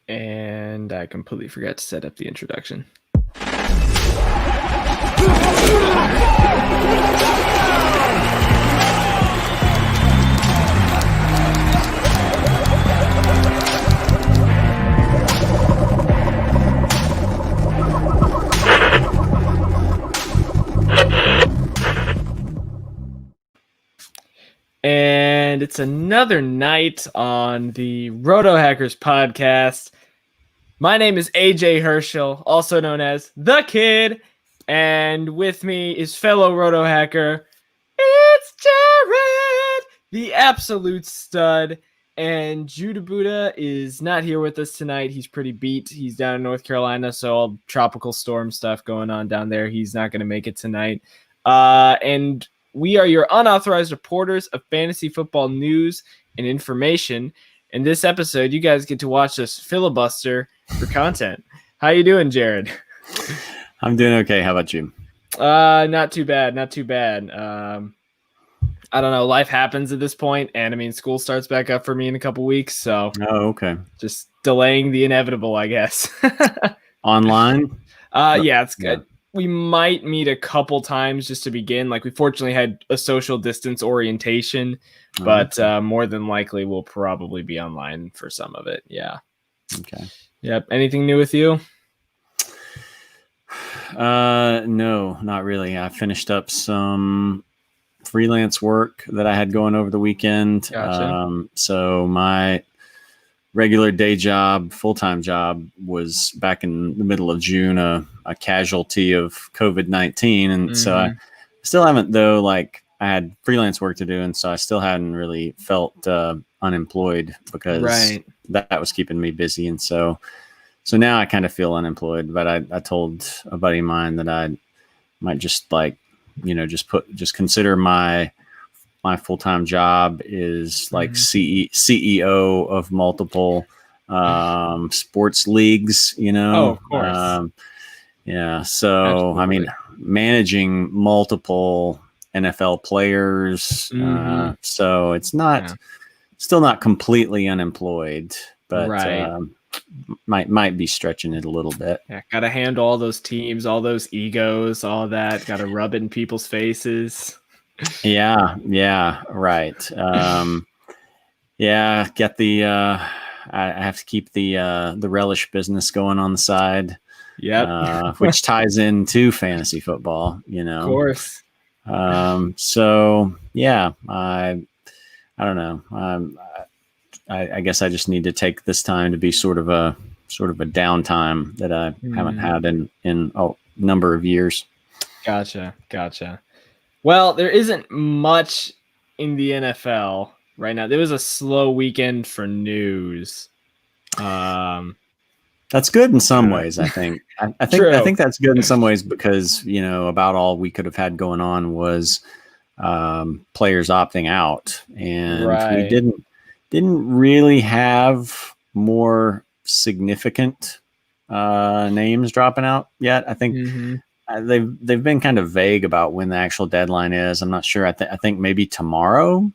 And I completely forgot to set up the introduction. And it's another night on the RotoHackers podcast. My name is AJ Herschel, also known as The Kid, and with me is fellow RotoHacker, it's Jared, the absolute stud, and Judah Buddha is not here with us tonight. He's pretty beat. He's down in North Carolina, so all tropical storm stuff going on down there. He's not going to make it tonight. And we are your unauthorized reporters of fantasy football news and information. In this episode, you guys get to watch us filibuster for content. How you doing, Jared? I'm doing okay. How about you? Not too bad. Not too bad. I don't know. Life happens at this point, and I mean, school starts back up for me in a couple weeks, so okay. Just delaying the inevitable, I guess. Online? Yeah, it's good. We might meet a couple times just to begin. Like, we fortunately had a social distance orientation, but more than likely we'll probably be online for some of it. Yeah. Okay. Yep. Anything new with you? No, not really. I finished up some freelance work that I had going over the weekend. Gotcha. So my regular day job, full-time job, was back in the middle of June, a casualty of COVID-19. And so I still haven't, though, like, I had freelance work to do. And so I still hadn't really felt unemployed because that was keeping me busy. And so now I kind of feel unemployed, but I told a buddy of mine that I might just just consider my full-time job is like CEO of multiple sports leagues, Oh, of course. Yeah. So, Absolutely. I mean, managing multiple NFL players. So it's still not completely unemployed, but might be stretching it a little bit. Yeah, got to handle all those teams, all those egos, all that. Got to rub it in people's faces. Yeah, right. Get the I have to keep the relish business going on the side. Which ties into fantasy football, Of course. So yeah, I don't know. I guess I just need to take this time to be sort of a downtime that I haven't had in a number of years. Gotcha. Well, there isn't much in the NFL right now. There was a slow weekend for news. That's good in some ways, I think. I think that's good in some ways because, about all we could have had going on was players opting out, and we didn't really have more significant names dropping out yet. I think they've been kind of vague about when the actual deadline is. I'm not sure. I think maybe tomorrow.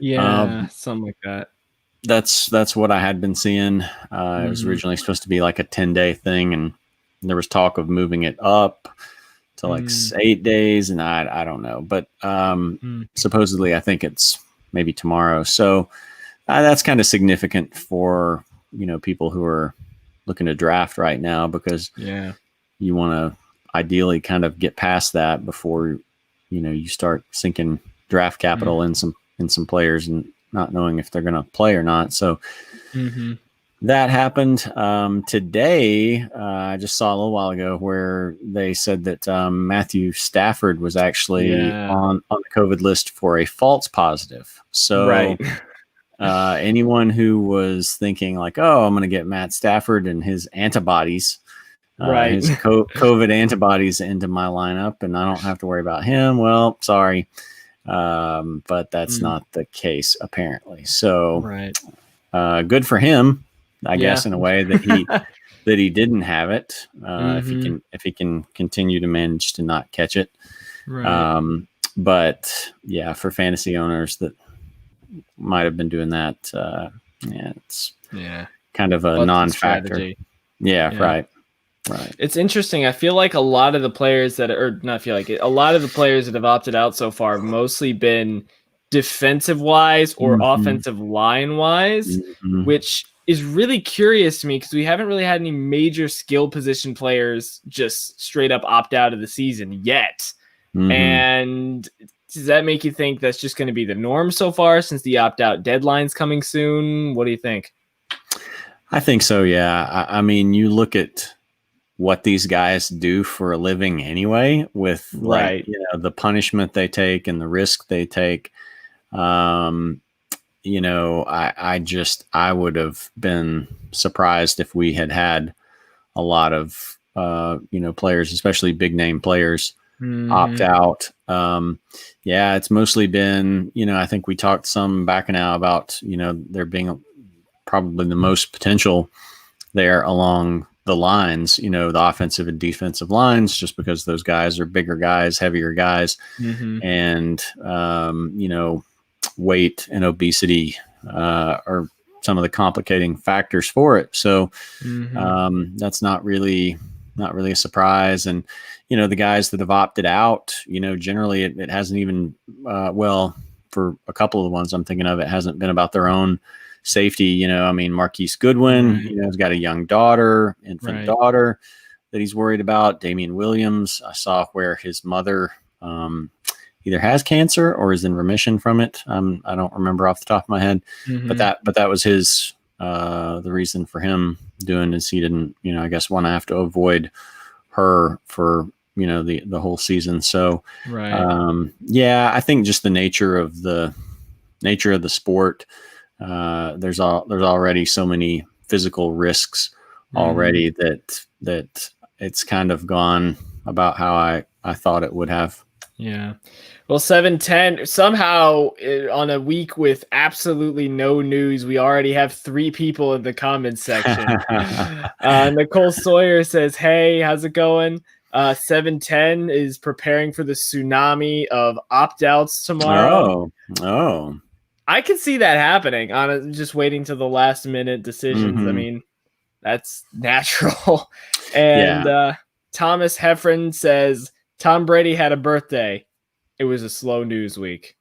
Yeah, something like that. That's what I had been seeing. It was originally supposed to be like a 10-day thing, and there was talk of moving it up to like 8 days, and I don't know. But supposedly I think it's maybe tomorrow. So that's kind of significant for, people who are looking to draft right now, because you want to ideally kind of get past that before, you start sinking draft capital in some players and not knowing if they're going to play or not. So that happened today. I just saw a little while ago where they said that Matthew Stafford was actually on the COVID list for a false positive. So anyone who was thinking like, oh, I'm going to get Matt Stafford and his antibodies, his COVID antibodies into my lineup, and I don't have to worry about him. Well, sorry. But that's not the case apparently. So, good for him, I guess, in a way that he didn't have it. If he can continue to manage to not catch it. But yeah, for fantasy owners that might have been doing that, kind of a But the non-factor. strategy. Yeah, Yeah. right. It's interesting. I feel like a lot of the players that are not feel like it. A lot of the players that have opted out so far have mostly been defensive wise or offensive line wise, which is really curious to me because we haven't really had any major skill position players just straight up opt out of the season yet. And does that make you think that's just going to be the norm so far since the opt out deadline's coming soon? What do you think? I think so. Yeah. I mean, you look at what these guys do for a living anyway, with like, the punishment they take and the risk they take. I would have been surprised if we had a lot of, players, especially big name players, opt out. It's mostly been, I think we talked some back now about, there being probably the most potential there along the lines, the offensive and defensive lines, just because those guys are bigger guys, heavier guys, and, weight and obesity are some of the complicating factors for it. So that's not really a surprise. And, the guys that have opted out, generally it hasn't even, for a couple of the ones I'm thinking of, it hasn't been about their own safety. Marquise Goodwin, has got a young daughter, infant daughter that he's worried about. Damian Williams, I saw where his mother either has cancer or is in remission from it. I don't remember off the top of my head, but that was his, the reason for him doing is he didn't, I guess want to have to avoid her for, the whole season. So, I think just the nature of the sport, there's already so many physical risks already that it's kind of gone about how I thought it would have. Yeah. Well, 7-10 somehow on a week with absolutely no news, we already have 3 people in the comments section. Nicole Sawyer says, "Hey, how's it going?" 7-10 is preparing for the tsunami of opt-outs tomorrow. Oh. I can see that happening. Just waiting to the last minute decisions. I mean, that's natural. And Thomas Heffron says Tom Brady had a birthday. It was a slow news week.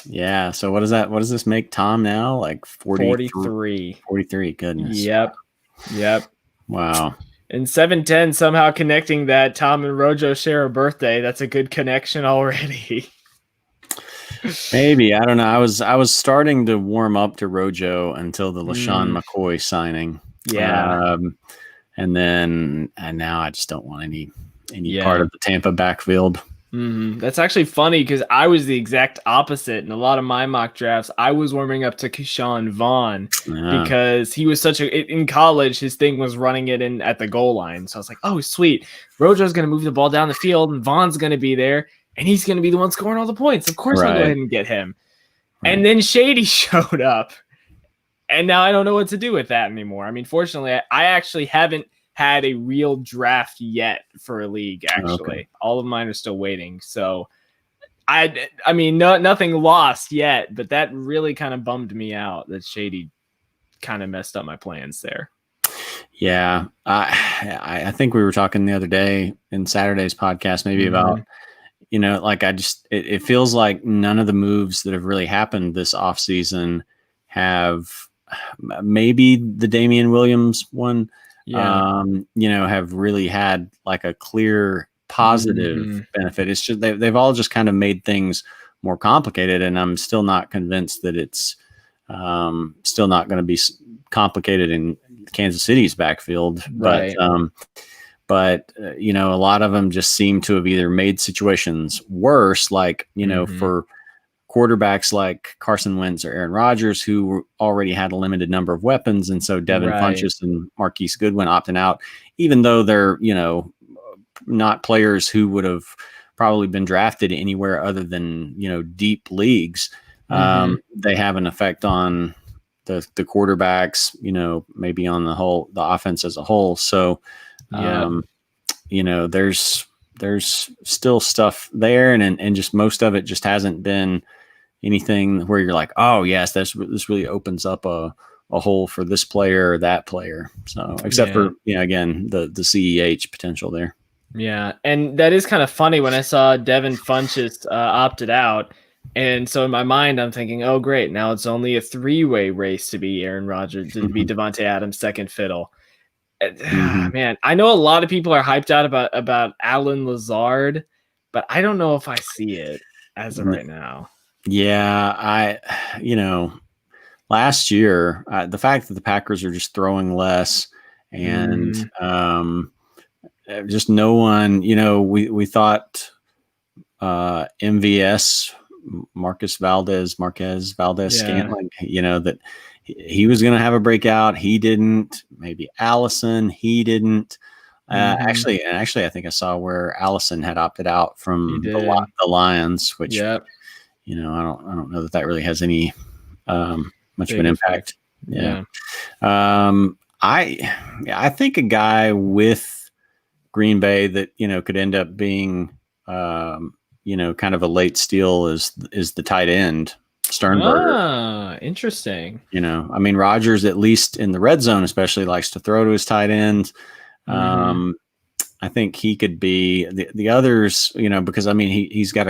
Yeah. So what does this make Tom now? Like 43. 43. Goodness. Yep. Wow. And 7-10 somehow connecting that Tom and Rojo share a birthday. That's a good connection already. Maybe, I don't know. I was starting to warm up to Rojo until the LaShawn McCoy signing. Yeah. And now I just don't want any part of the Tampa backfield. That's actually funny because I was the exact opposite. In a lot of my mock drafts, I was warming up to Keyshawn Vaughn because he was in college, his thing was running it in at the goal line. So I was like, oh, sweet. Rojo's going to move the ball down the field and Vaughn's going to be there and he's going to be the one scoring all the points. Of course, I'll go ahead and get him. Right. And then Shady showed up and now I don't know what to do with that anymore. I mean, fortunately, I actually haven't had a real draft yet for a league. Actually, all of mine are still waiting. So I mean, nothing lost yet, but that really kind of bummed me out that Shady kind of messed up my plans there. Yeah. I think we were talking the other day in Saturday's podcast, maybe about, like it feels like none of the moves that have really happened this off season have, maybe the Damian Williams one, have really had like a clear positive benefit. It's just they've all just kind of made things more complicated, and I'm still not convinced that it's still not going to be complicated in Kansas City's backfield. Right. But a lot of them just seem to have either made situations worse, like for quarterbacks like Carson Wentz or Aaron Rodgers, who already had a limited number of weapons. And so Devin Funchess and Marquise Goodwin opting out, even though they're, not players who would have probably been drafted anywhere other than, deep leagues. They have an effect on the quarterbacks, maybe on the offense as a whole. So, there's still stuff there. And just most of it just hasn't been anything where you're like, oh yes, this really opens up a a hole for this player or that player. So except for, again, the CEH potential there. Yeah, and that is kind of funny when I saw Devin Funchess opted out. And so in my mind, I'm thinking, oh, great. Now it's only a 3-way race to be Aaron Rodgers, to be Devontae Adams' second fiddle. Man, I know a lot of people are hyped out about Alan Lazard, but I don't know if I see it as of right now. Yeah, last year, the fact that the Packers are just throwing less and just no one, we thought MVS, Marquez Valdez Scantling, that he was going to have a breakout. He didn't. Maybe Allison, he didn't. Actually, I think I saw where Allison had opted out from the Lions, which, I don't know that really has any much of an impact. Yeah. I think a guy with Green Bay that, could end up being, kind of a late steal is the tight end, Sternberger. Interesting. Rodgers, at least in the red zone, especially likes to throw to his tight ends. I think he could be the others, because he's got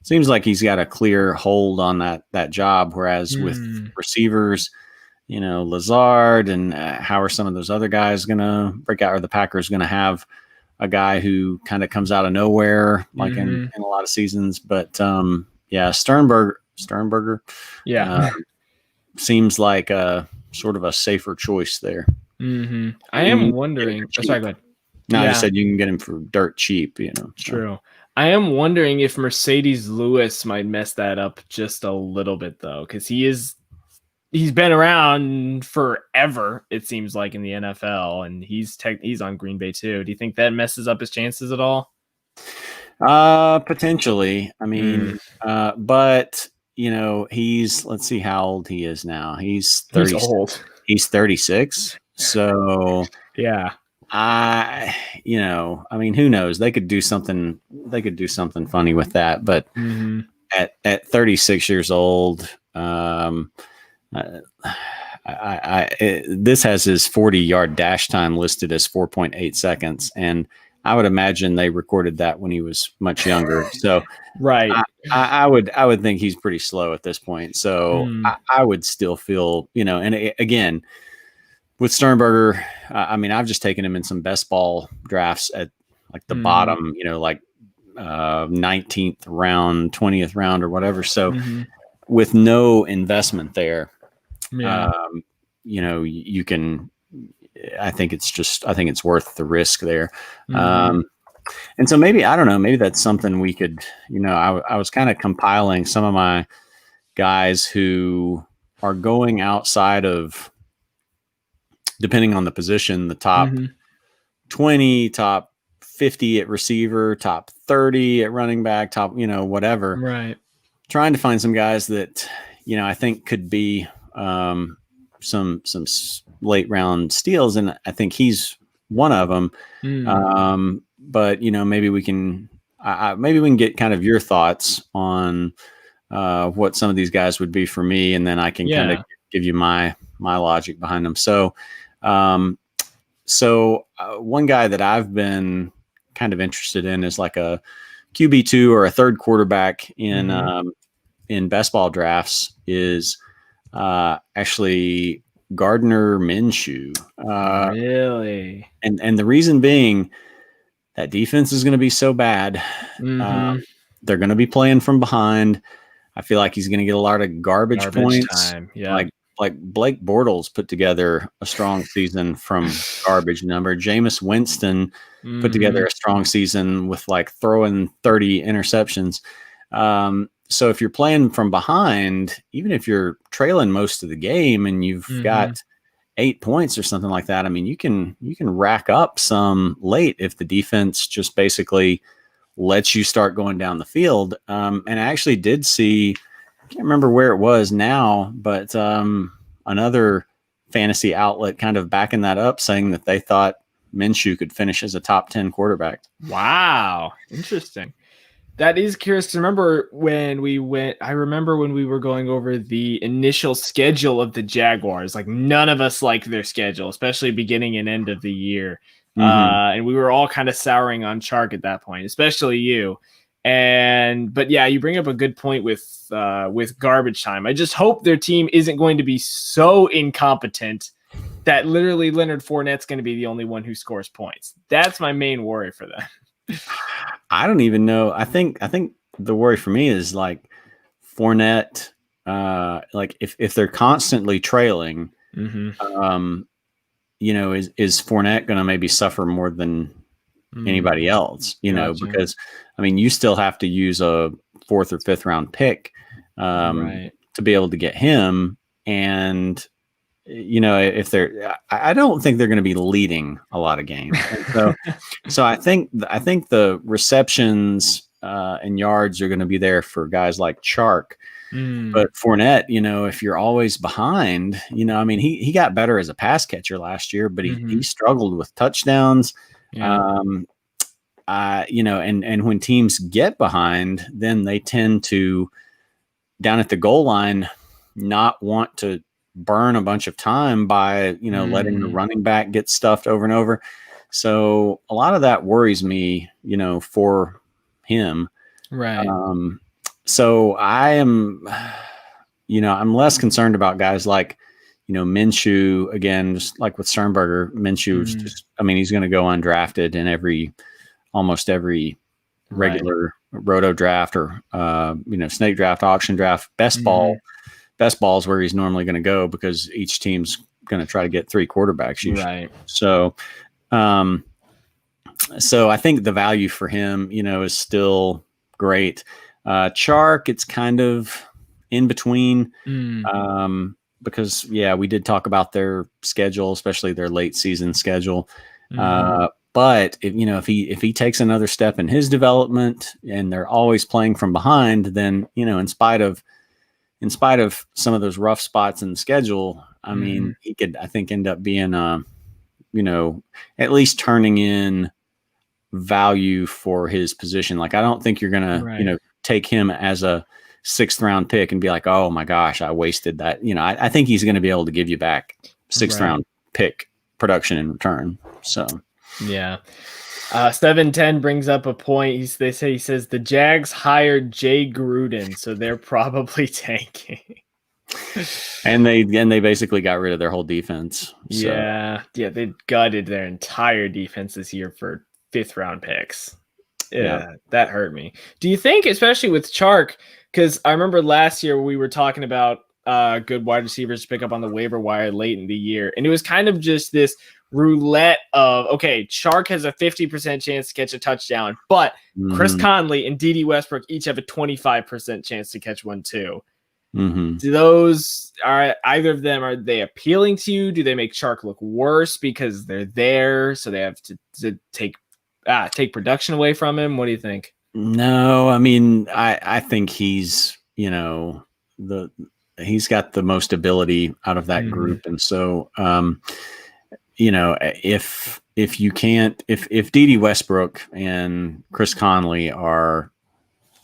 seems like he's got a clear hold on that job. Whereas with receivers, Lazard and how are some of those other guys going to break out? Or the Packers going to have a guy who kind of comes out of nowhere, like in a lot of seasons? But Sternberger, seems like a sort of a safer choice there. I am wondering. Oh, sorry, go ahead. No, I just said you can get him for dirt cheap. True. I am wondering if Mercedes Lewis might mess that up just a little bit, though, because he's been around forever, it seems like, in the NFL, and he's on Green Bay too. Do you think that messes up his chances at all? Potentially. But let's see how old he is now. He's 30. He's old. He's 36. So yeah. Who knows? They could do something funny with that. But at 36 years old, this has his 40-yard dash time listed as 4.8 seconds, and I would imagine they recorded that when he was much younger. So, right, I would think he's pretty slow at this point. So, I would still feel, and again, with Sternberger, I've just taken him in some best ball drafts at like the bottom, 19th round, 20th round, or whatever. So, with no investment there, you can. I think it's worth the risk there. And so maybe, I don't know, maybe that's something we could, I was kind of compiling some of my guys who are going outside of, depending on the position, the top 20, top 50 at receiver, top 30 at running back, top, whatever. Right. Trying to find some guys that, I think could be some late round steals, and I think he's one of them. But maybe we can get kind of your thoughts on what some of these guys would be for me, and then I can kind of give you my logic behind them. So one guy that I've been kind of interested in is like a QB2 or a third quarterback in best ball drafts is actually Gardner Minshew. Really? And the reason being that defense is going to be so bad. They're going to be playing from behind. I feel like he's going to get a lot of garbage points. Time. Yeah. Like Blake Bortles put together a strong season from garbage number. Jameis Winston put together a strong season with like throwing 30 interceptions. So if you're playing from behind, even if you're trailing most of the game and you've got 8 points or something like that, you can rack up some late if the defense just basically lets you start going down the field. And I actually did see, I can't remember where it was now, but another fantasy outlet kind of backing that up, saying that they thought Minshew could finish as a top 10 quarterback. Wow. Interesting. That is curious to remember when we went. I remember when we were going over the initial schedule of the Jaguars. Like none of us liked their schedule, especially beginning and end of the year. Mm-hmm. And we were all kind of souring on Chark at that point, especially you. But yeah, you bring up a good point with garbage time. I just hope their team isn't going to be so incompetent that literally Leonard Fournette's going to be the only one who scores points. That's my main worry for them. I don't even know. I think the worry for me is like Fournette. Like if they're constantly trailing, is Fournette going to maybe suffer more than anybody else? Gotcha. Because I mean, you still have to use a 4th or 5th round pick Right. to be able to get him, and if I don't think they're going to be leading a lot of games. So I think the receptions and yards are going to be there for guys like Chark. But Fournette, if you're always behind, I mean, he got better as a pass catcher last year, but he struggled with touchdowns. Yeah. And when teams get behind, then they tend to, down at the goal line, not want to burn a bunch of time by letting the running back get stuffed over and over. So a lot of that worries me, for him. Right. So I am, I'm less concerned about guys like, Minshew. Again, just like with Sternberger, Minshew's just, I mean, he's going to go undrafted in almost every regular roto draft or snake draft, auction draft. Best ball is where he's normally going to go because each team's going to try to get 3 quarterbacks usually. Right. So I think the value for him, is still great. Chark, it's kind of in between because we did talk about their schedule, especially their late season schedule. But if he takes another step in his development and they're always playing from behind, then, in spite of some of those rough spots in the schedule, I mean, he could, I think, end up being, at least turning in value for his position. Like, I don't think you're going to, take him as a 6th round pick and be like, oh my gosh, I wasted that. I think he's going to be able to give you back 6th round pick production in return. So, yeah. 710 brings up a point. He says the Jags hired Jay Gruden, so they're probably tanking. and they basically got rid of their whole defense. So. Yeah, they gutted their entire defense this year for 5th round picks. Yeah, that hurt me. Do you think, especially with Chark, because I remember last year we were talking about good wide receivers to pick up on the waiver wire late in the year, and it was kind of just this roulette of, okay, Chark has a 50% chance to catch a touchdown, but Chris Conley and D.D. Westbrook each have a 25% chance to catch one too. Do those, are either of them, are they appealing to you? Do they make Chark look worse because they're there, so they have to take production away from him? What do you think? No, I mean, I think he's, he's got the most ability out of that group. And so, if you can't, if D.D. Westbrook and Chris Conley are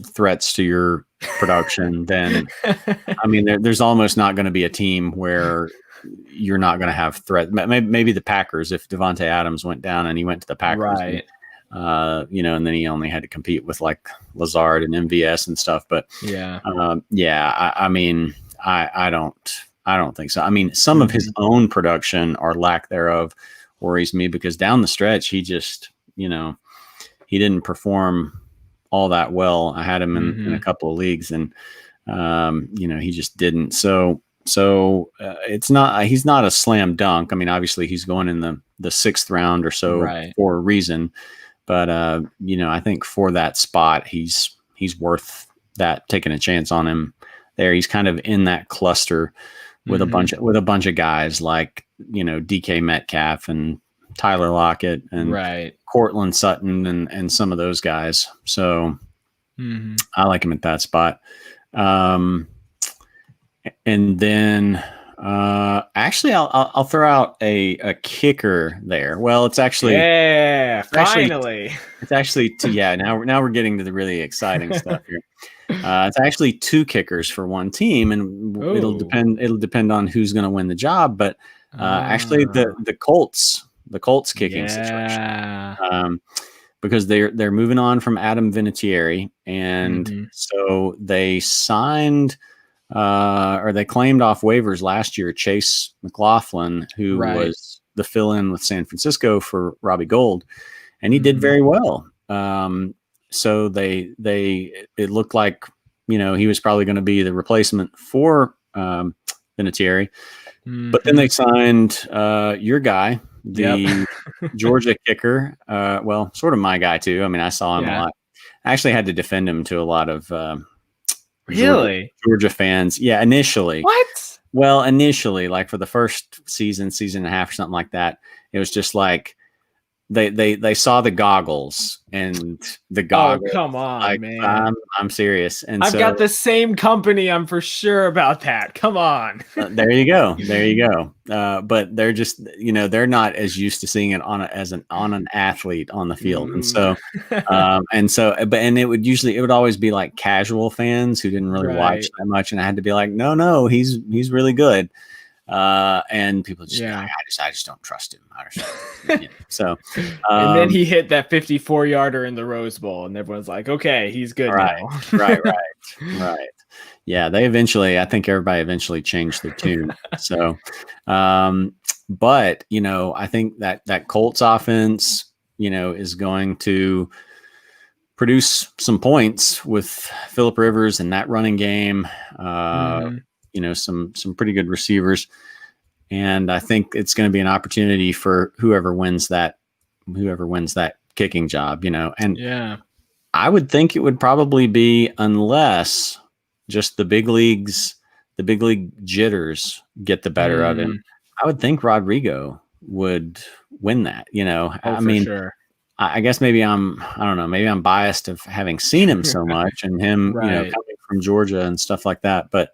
threats to your production, then I mean, there's almost not going to be a team where you're not going to have threat. Maybe the Packers, if Devontae Adams went down and he went to the Packers, right? And then he only had to compete with like Lazard and MVS and stuff. But I mean, I don't think so. I mean, some of his own production or lack thereof worries me because down the stretch, he just, he didn't perform all that well. I had him in a couple of leagues and, he just didn't. So he's not a slam dunk. I mean, obviously he's going in the 6th round or so for a reason. But, I think for that spot, he's worth that, taking a chance on him there. He's kind of in that cluster with a bunch of guys like, DK Metcalf and Tyler Lockett and Cortland Sutton and some of those guys. So I like him at that spot. And then Actually, I'll throw out a kicker there. Well, it's actually finally. It's actually two. Yeah, now we're getting to the really exciting stuff here. It's actually two kickers for one team, and it'll depend on who's going to win the job. But actually, the Colts kicking situation, because they're moving on from Adam Vinatieri, and so they signed. Or they claimed off waivers last year Chase McLaughlin, who was the fill-in with San Francisco for Robbie Gould, and he did very well. So it looked like, he was probably going to be the replacement for Vinatieri, but then they signed your guy, the Georgia kicker. Well, sort of my guy too. I mean, I saw him a lot. I actually had to defend him to a lot of Georgia fans. Yeah, initially. What? Well, initially, like for the first season and a half or something like that, it was just like they saw the goggles and the goggles. Oh, come on, man. I'm serious. And I've got the same company. I'm for sure about that. Come on. There you go. But they're just, they're not as used to seeing it on an athlete on the field. And so, and it would always be like casual fans who didn't really watch that much. And I had to be like, no, he's really good. And people just, I just don't trust him. So, and then he hit that 54-yarder in the Rose Bowl, and everyone's like, okay, he's good now. Right. Yeah, I think everybody eventually changed their tune. So, but I think that Colts offense, is going to produce some points with Phillip Rivers and that running game. Some pretty good receivers. And I think it's going to be an opportunity for whoever wins that kicking job, and I would think it would probably be, unless just the big league jitters get the better of him. I would think Rodrigo would win that, Sure. I guess maybe I don't know, maybe I'm biased of having seen him so much and him, coming from Georgia and stuff like that. But,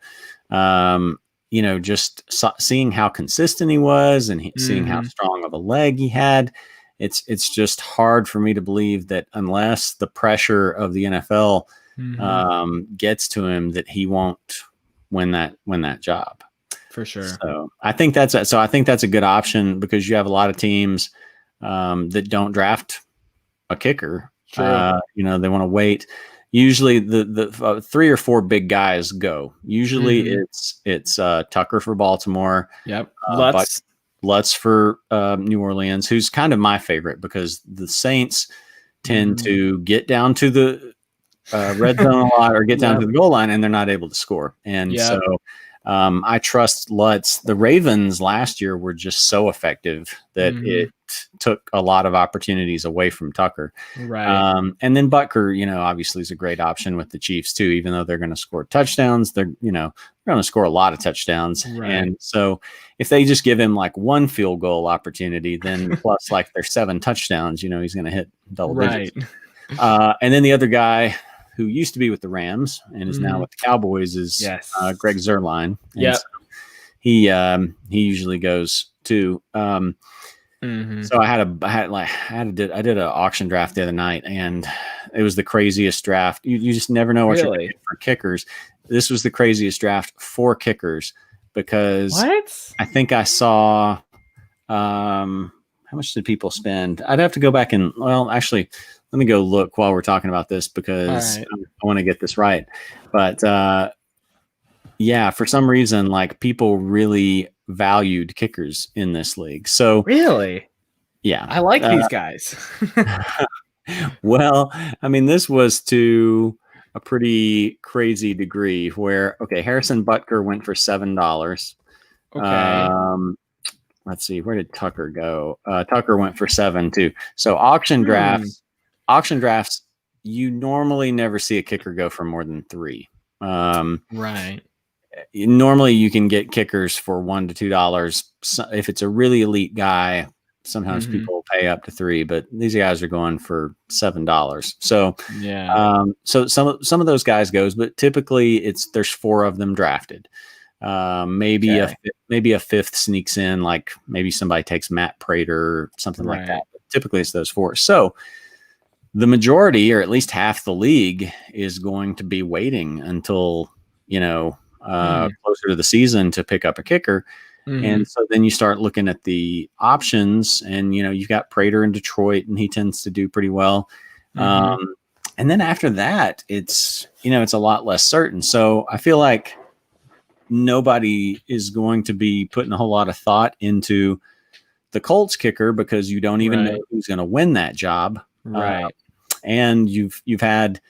just seeing how consistent he was and seeing how strong of a leg he had, it's just hard for me to believe that unless the pressure of the NFL gets to him, that he won't win that job. For sure. So I think that's a good option, because you have a lot of teams that don't draft a kicker. True. They want to wait. Usually the 3 or 4 big guys go. Usually it's Tucker for Baltimore. Yep. Lutz for New Orleans, who's kind of my favorite, because the Saints tend to get down to the red zone a lot, or get down to the goal line, and they're not able to score. And so I trust Lutz. The Ravens last year were just so effective that it took a lot of opportunities away from Tucker. Right. And then Butker, obviously is a great option with the Chiefs too, even though they're going to score touchdowns. They're going to score a lot of touchdowns. Right. And so if they just give him like one field goal opportunity, then plus like their 7 touchdowns, he's going to hit double digits. And then the other guy who used to be with the Rams and is now with the Cowboys is Greg Zuerlein. Yeah. So he usually goes too. So I did an auction draft the other night, and it was the craziest draft. You just never know what you're getting for kickers. This was the craziest draft for kickers, because I think I saw, how much did people spend? I'd have to go back and, actually, let me go look while we're talking about this, because I want to get this right. But for some reason, like, people really valued kickers in this league. So really, I like these guys. Well, I mean, this was to a pretty crazy degree where, Harrison Butker went for $7. Let's see, where did Tucker go? Tucker went for $7 too. So auction drafts, you normally never see a kicker go for more than $3. Right. Normally you can get kickers for $1 to $2. So if it's a really elite guy, sometimes people pay up to $3, but these guys are going for $7. So so some of those guys goes, but typically there's 4 of them drafted. Maybe a fifth sneaks in, like maybe somebody takes Matt Prater or something like that. But typically it's those four. So the majority, or at least half the league, is going to be waiting until, closer to the season to pick up a kicker. And so then you start looking at the options, and, you've got Prater in Detroit, and he tends to do pretty well. And then after that, it's a lot less certain. So I feel like nobody is going to be putting a whole lot of thought into the Colts kicker, because you don't even know who's going to win that job. Right. And you've had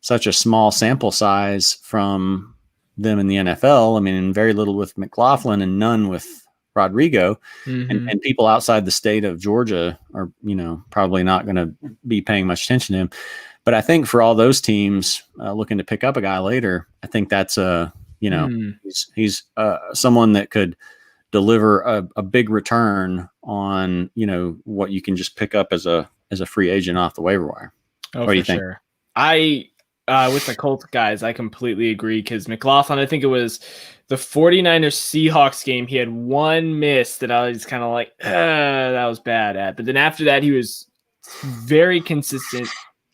such a small sample size from them in the NFL. I mean, very little with McLaughlin and none with Rodrigo. And people outside the state of Georgia are, probably not going to be paying much attention to him. But I think for all those teams looking to pick up a guy later, I think that's he's someone that could deliver a big return on, what you can just pick up as a free agent off the waiver wire. Oh, what do you think? sure. With the Colts guys, I completely agree, because McLaughlin, I think it was the 49ers Seahawks game, he had one miss that I was kind of like, that was bad at. But then after that, he was very consistent,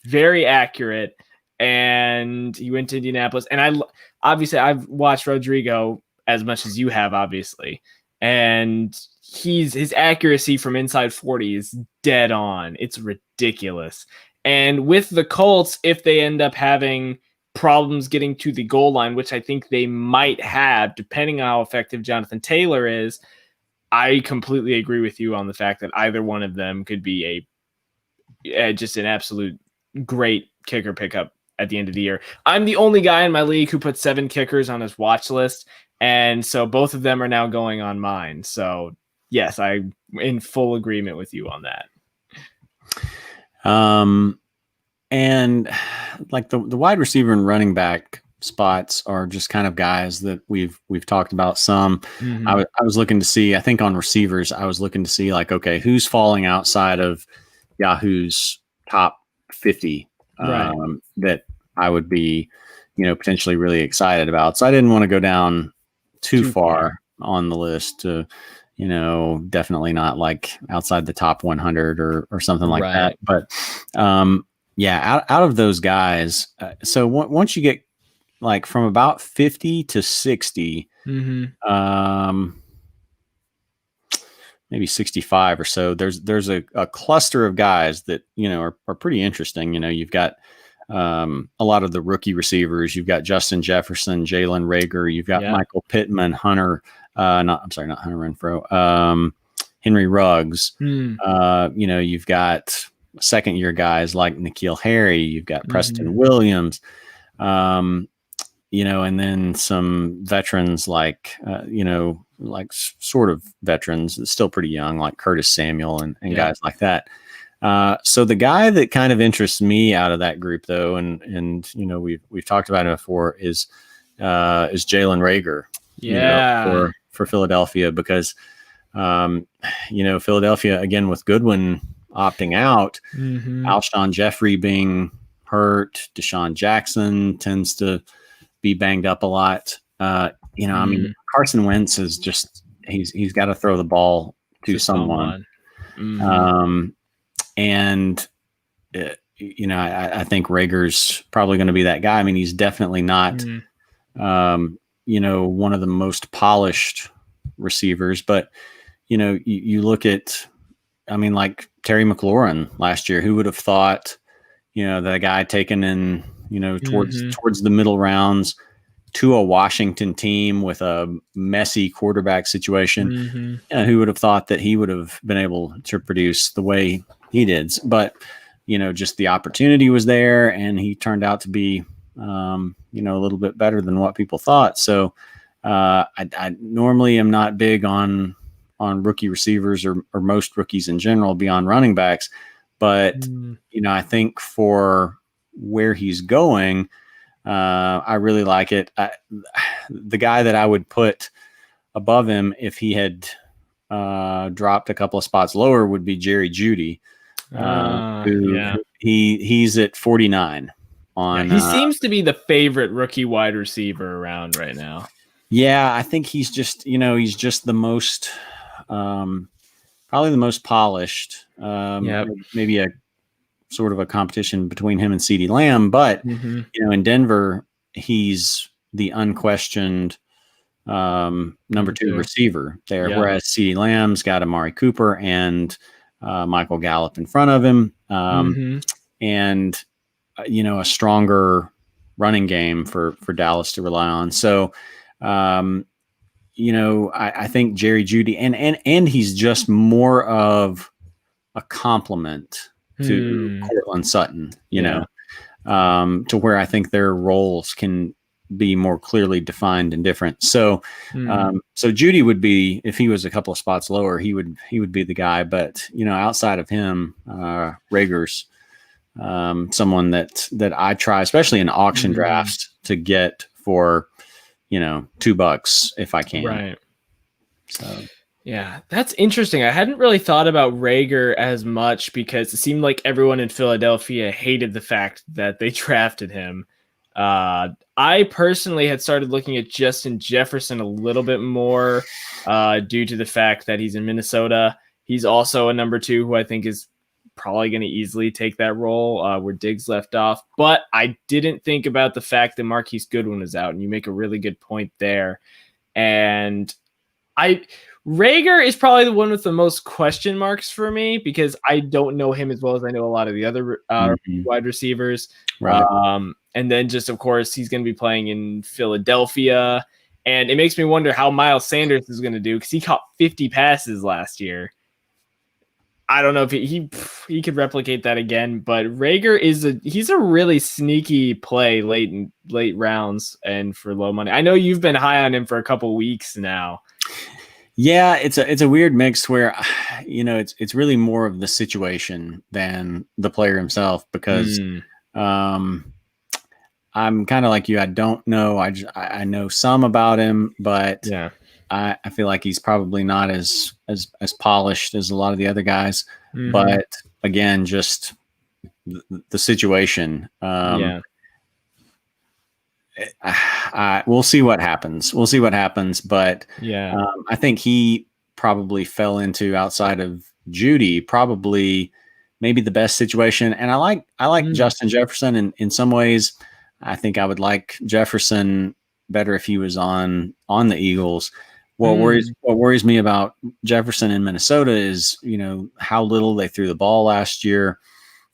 very accurate, and he went to Indianapolis. And I've watched Rodrigo as much as you have, obviously, and his accuracy from inside 40 is dead on. It's ridiculous. And with the Colts, if they end up having problems getting to the goal line, which I think they might have, depending on how effective Jonathan Taylor is, I completely agree with you on the fact that either one of them could be just an absolute great kicker pickup at the end of the year. I'm the only guy in my league who put 7 kickers on his watch list, and so both of them are now going on mine. So yes, I'm in full agreement with you on that. And like the wide receiver and running back spots are just kind of guys that we've talked about some. I was looking to see, I think on receivers, I was looking to see like, okay, who's falling outside of Yahoo's top 50 that I would be, potentially really excited about. So I didn't want to go down too far on the list to, definitely not like outside the top 100 or something like that. But out of those guys, so once you get like from about 50 to 60, maybe 65 or so, there's a cluster of guys that, are pretty interesting. You've got a lot of the rookie receivers. You've got Justin Jefferson, Jalen Reagor. You've got Michael Pittman, not Hunter Renfro, Henry Ruggs. You've got second year guys like N'Keal Harry. You've got Preston Williams, and then some veterans like, like sort of veterans, still pretty young, like Curtis Samuel and guys like that. So the guy that kind of interests me out of that group, though, and we've talked about it before, is Jalen Reagor. For Philadelphia, because Philadelphia, again, with Goodwin opting out, Alshon Jeffrey being hurt, Deshaun Jackson tends to be banged up a lot. I mean, Carson Wentz is just he's got to throw the ball to someone. And I think Rager's probably going to be that guy. I mean, he's definitely not one of the most polished receivers, but you look at, I mean, like Terry McLaurin last year. Who would have thought, that guy taken in, towards the middle rounds to a Washington team with a messy quarterback situation? Who would have thought that he would have been able to produce the way he did? But just the opportunity was there, and he turned out to be a little bit better than what people thought. So I normally am not big on rookie receivers or most rookies in general beyond running backs. But, I think for where he's going, I really like it. The guy that I would put above him if he had dropped a couple of spots lower would be Jerry Jeudy. He's at 49 on. He seems to be the favorite rookie wide receiver around right now. Yeah, I think he's just, he's just the most, probably the most polished. Yep. Maybe a sort of a competition between him and CeeDee Lamb, but Mm-hmm. in Denver, he's the unquestioned number two receiver there. Yep. Whereas CeeDee Lamb's got Amari Cooper and Michael Gallup in front of him, and a stronger running game for Dallas to rely on. So, I think Jerry Jeudy and he's just more of a complement to Cortland Sutton, to where I think their roles can be more clearly defined and different. So, so Jeudy would be, if he was a couple of spots lower, he would be the guy. But outside of him, Rager's someone that I try, especially in auction drafts, to get for $2 if I can. Right. So. Yeah, that's interesting. I hadn't really thought about Rager as much because it seemed like everyone in Philadelphia hated the fact that they drafted him. I personally had started looking at Justin Jefferson a little bit more due to the fact that he's in Minnesota. He's also a number 2 who I think is probably going to easily take that role where Diggs left off. But I didn't think about the fact that Marquise Goodwin is out, and you make a really good point there. And Rager is probably the one with the most question marks for me because I don't know him as well as I know a lot of the other wide receivers. Right. And then just, of course, he's going to be playing in Philadelphia. And it makes me wonder how Miles Sanders is going to do because he caught 50 passes last year. I don't know if he could replicate that again, but Rager he's a really sneaky play late rounds and for low money. I know you've been high on him for a couple weeks now. Yeah, it's a weird mix where, it's really more of the situation than the player himself because I'm kind of like you. I don't know. I know some about him, but yeah. I feel like he's probably not as polished as a lot of the other guys. But again, just the situation. We'll see what happens. But I think he probably fell into, outside of Jeudy, probably maybe the best situation. And I like Justin Jefferson in some ways. I think I would like Jefferson better if he was on the Eagles. What worries me about Jefferson in Minnesota is, how little they threw the ball last year.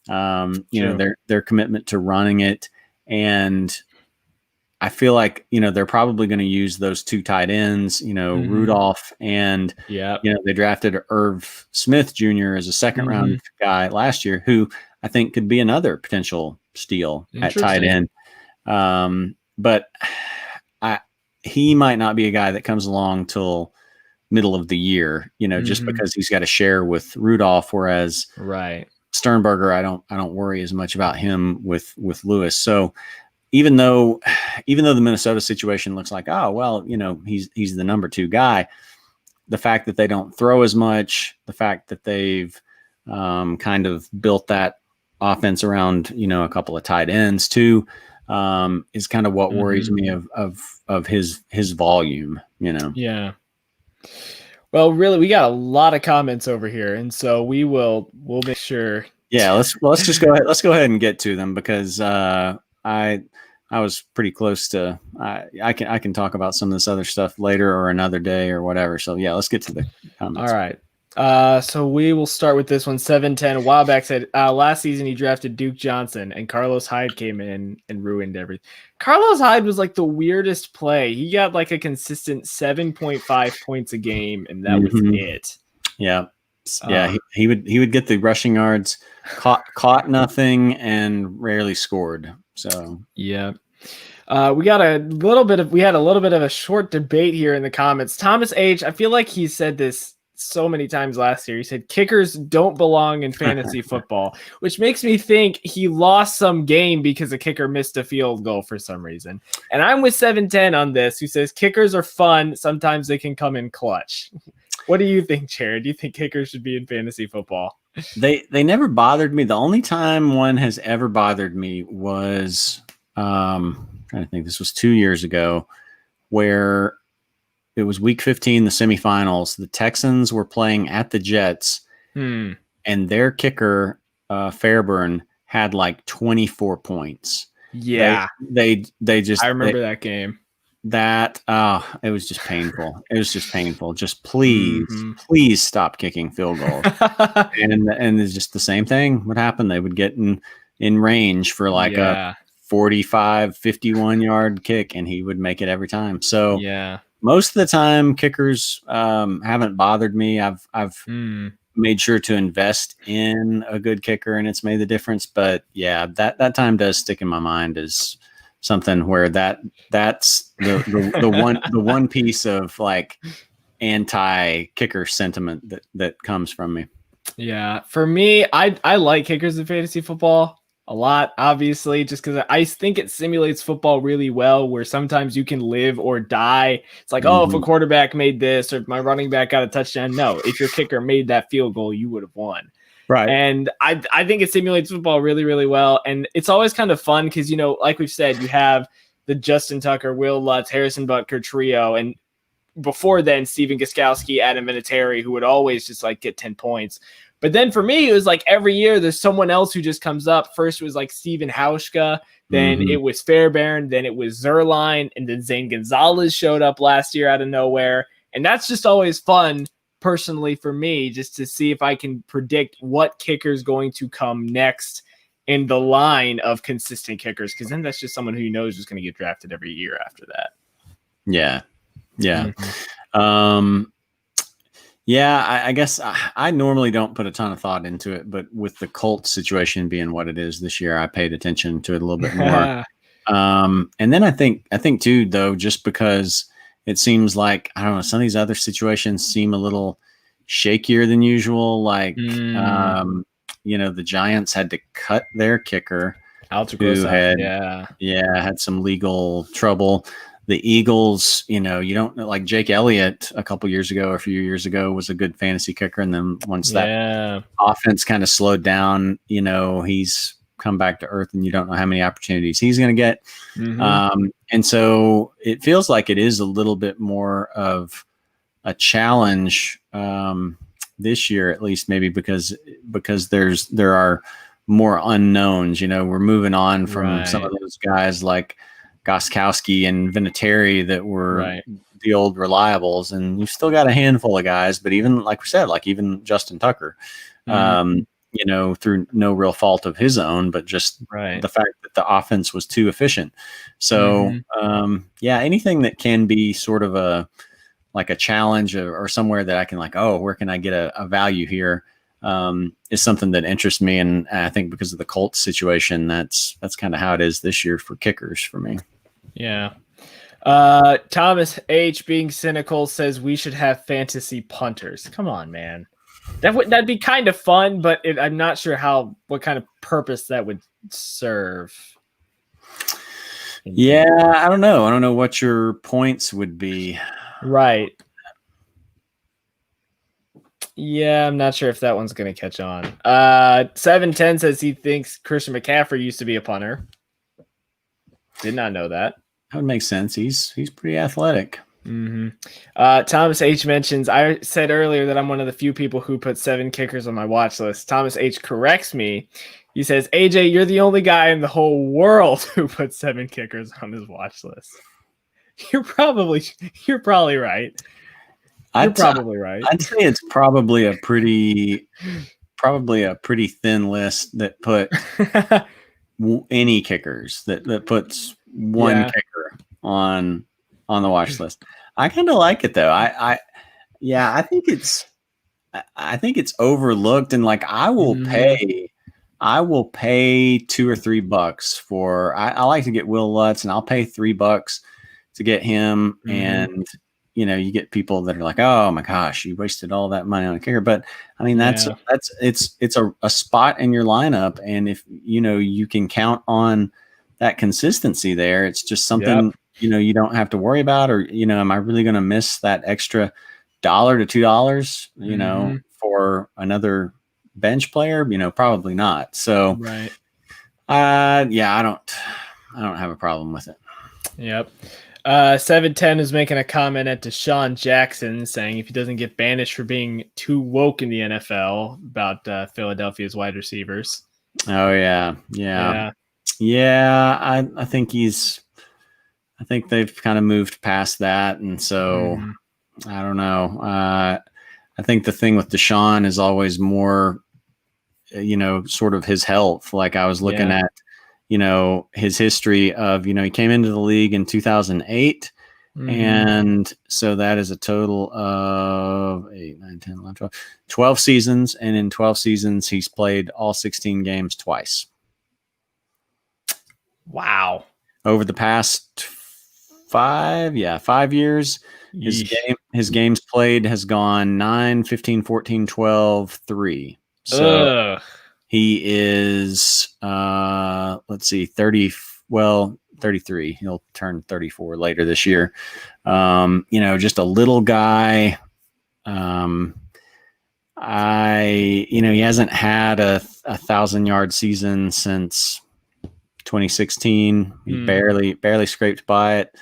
Their commitment to running it, and I feel like, they're probably going to use those 2 tight ends, Rudolph and, they drafted Irv Smith Jr. as a second round guy last year, who I think could be another potential steal at tight end. But he might not be a guy that comes along till middle of the year, just because he's got to share with Rudolph, whereas Sternberger, I don't worry as much about him with Lewis. So, even though the Minnesota situation looks like, oh, well, he's the number 2 guy, the fact that they don't throw as much, the fact that they've kind of built that offense around, a couple of tight ends too, is kind of what worries me of his volume, Yeah. Well, really, we got a lot of comments over here, and so we'll make sure. Yeah, let's just go ahead. Let's go ahead and get to them because I was pretty close to. I can talk about some of this other stuff later or another day or whatever. So yeah, let's get to the comments. All right. So we will start with this one. 710 a while back said last season he drafted Duke Johnson and Carlos Hyde came in and ruined everything. Carlos Hyde was like the weirdest play. He got like a consistent 7.5 points a game, and that was it. Yeah. Yeah, he would get the rushing yards, caught nothing, and rarely scored. So yeah. We had a little bit of a short debate here in the comments. Thomas H, I feel like he said this so many times last year. He said kickers don't belong in fantasy football, which makes me think he lost some game because a kicker missed a field goal for some reason. And I'm with 710 on this, who says kickers are fun. Sometimes they can come in clutch. What do you think, Jared? Do you think kickers should be in fantasy football? They never bothered me. The only time one has ever bothered me was I'm trying to think, this was 2 years ago, where was week 15, the semifinals. The Texans were playing at the Jets, Hmm. and their kicker, Fairburn, had like 24 points. Yeah. They just I remember that game. It was just painful. It was just painful. Just please, Mhm. please stop kicking field goals. and it's just the same thing would happen. They would get in range for like a Yeah. 45, 51 yard kick, and he would make it every time. So Yeah. most of the time, kickers haven't bothered me. I've made sure to invest in a good kicker, and it's made the difference. But yeah, that time does stick in my mind as something where that's the one piece of like anti kicker sentiment that comes from me. Yeah, for me, I like kickers in fantasy football a lot, obviously, just because I think it simulates football really well, where sometimes you can live or die. It's like, oh, if a quarterback made this or if my running back got a touchdown. No, if your kicker made that field goal, you would have won. Right. And I think it simulates football really, really well. And it's always kind of fun because, like we've said, you have the Justin Tucker, Will Lutz, Harrison Butker trio. And before then, Steven Gostkowski, Adam Vinatieri, who would always just like get 10 points. But then for me, it was like every year there's someone else who just comes up. First it was like Steven Hauschka, then it was Fairbairn, then it was Zerline, and then Zane Gonzalez showed up last year out of nowhere. And that's just always fun, personally, for me, just to see if I can predict what kicker is going to come next in the line of consistent kickers, because then that's just someone who you know is just going to get drafted every year after that. Yeah. I guess I normally don't put a ton of thought into it, but with the Colts situation being what it is this year, I paid attention to it a little bit more. And then I think too, though, just because it seems like, I don't know, some of these other situations seem a little shakier than usual. Like, the Giants had to cut their kicker, who had some legal trouble. The Eagles, you don't know, like Jake Elliott a few years ago was a good fantasy kicker. And then once that offense kind of slowed down, he's come back to earth, and you don't know how many opportunities he's going to get. And so it feels like it is a little bit more of a challenge this year, at least, maybe because there are more unknowns. We're moving on from some of those guys like Gostkowski and Vinatieri that were the old reliables, and you've still got a handful of guys. But even like we said, like even Justin Tucker, through no real fault of his own, but just the fact that the offense was too efficient. So anything that can be sort of a challenge or somewhere that I can where can I get a value here, is something that interests me. And I think because of the Colts situation, that's kind of how it is this year for kickers for me. Yeah. Thomas H, being cynical, says we should have fantasy punters. Come on, man. That'd be kind of fun, but I'm not sure what kind of purpose that would serve. Yeah, I don't know. I don't know what your points would be. Right. Yeah, I'm not sure if that one's going to catch on. 710 says he thinks Christian McCaffrey used to be a punter. Did not know that. That would make sense. He's pretty athletic. Thomas H mentions, I said earlier that I'm one of the few people who put 7 kickers on my watch list. Thomas H corrects me. He says, AJ, you're the only guy in the whole world who put 7 kickers on his watch list. You're probably right. You're probably right. I'd say it's probably a pretty thin list that put any kickers that puts one kicker on the watch list. I kind of like it though. I think it's overlooked, and I will pay $2 or $3 for. I like to get Will Lutz, and I'll pay $3 to get him. And you get people that are like, oh my gosh, you wasted all that money on a kicker. But I mean, it's a spot in your lineup, and if you can count on that consistency there, it's just something you don't have to worry about. Or am I really going to miss that extra $1 to $2 for another bench player? Probably not. So I don't have a problem with it. Yep. 710 is making a comment at Deshaun Jackson saying if he doesn't get banished for being too woke in the NFL about Philadelphia's wide receivers. Oh yeah. I think I think they've kind of moved past that, and so I don't know. I think the thing with Deshaun is always more, sort of his health. Like I was looking at, his history of, he came into the league in 2008. And so that is a total of 8, 9, 10, 11, 12 seasons. And in 12 seasons, he's played all 16 games twice. Wow. Over the past 5 years, his games played has gone 9, 15, 14, 12, 3. So he is, let's see, 33. He'll turn 34 later this year. Just a little guy. He hasn't had a 1,000-yard season since 2016. He barely scraped by it.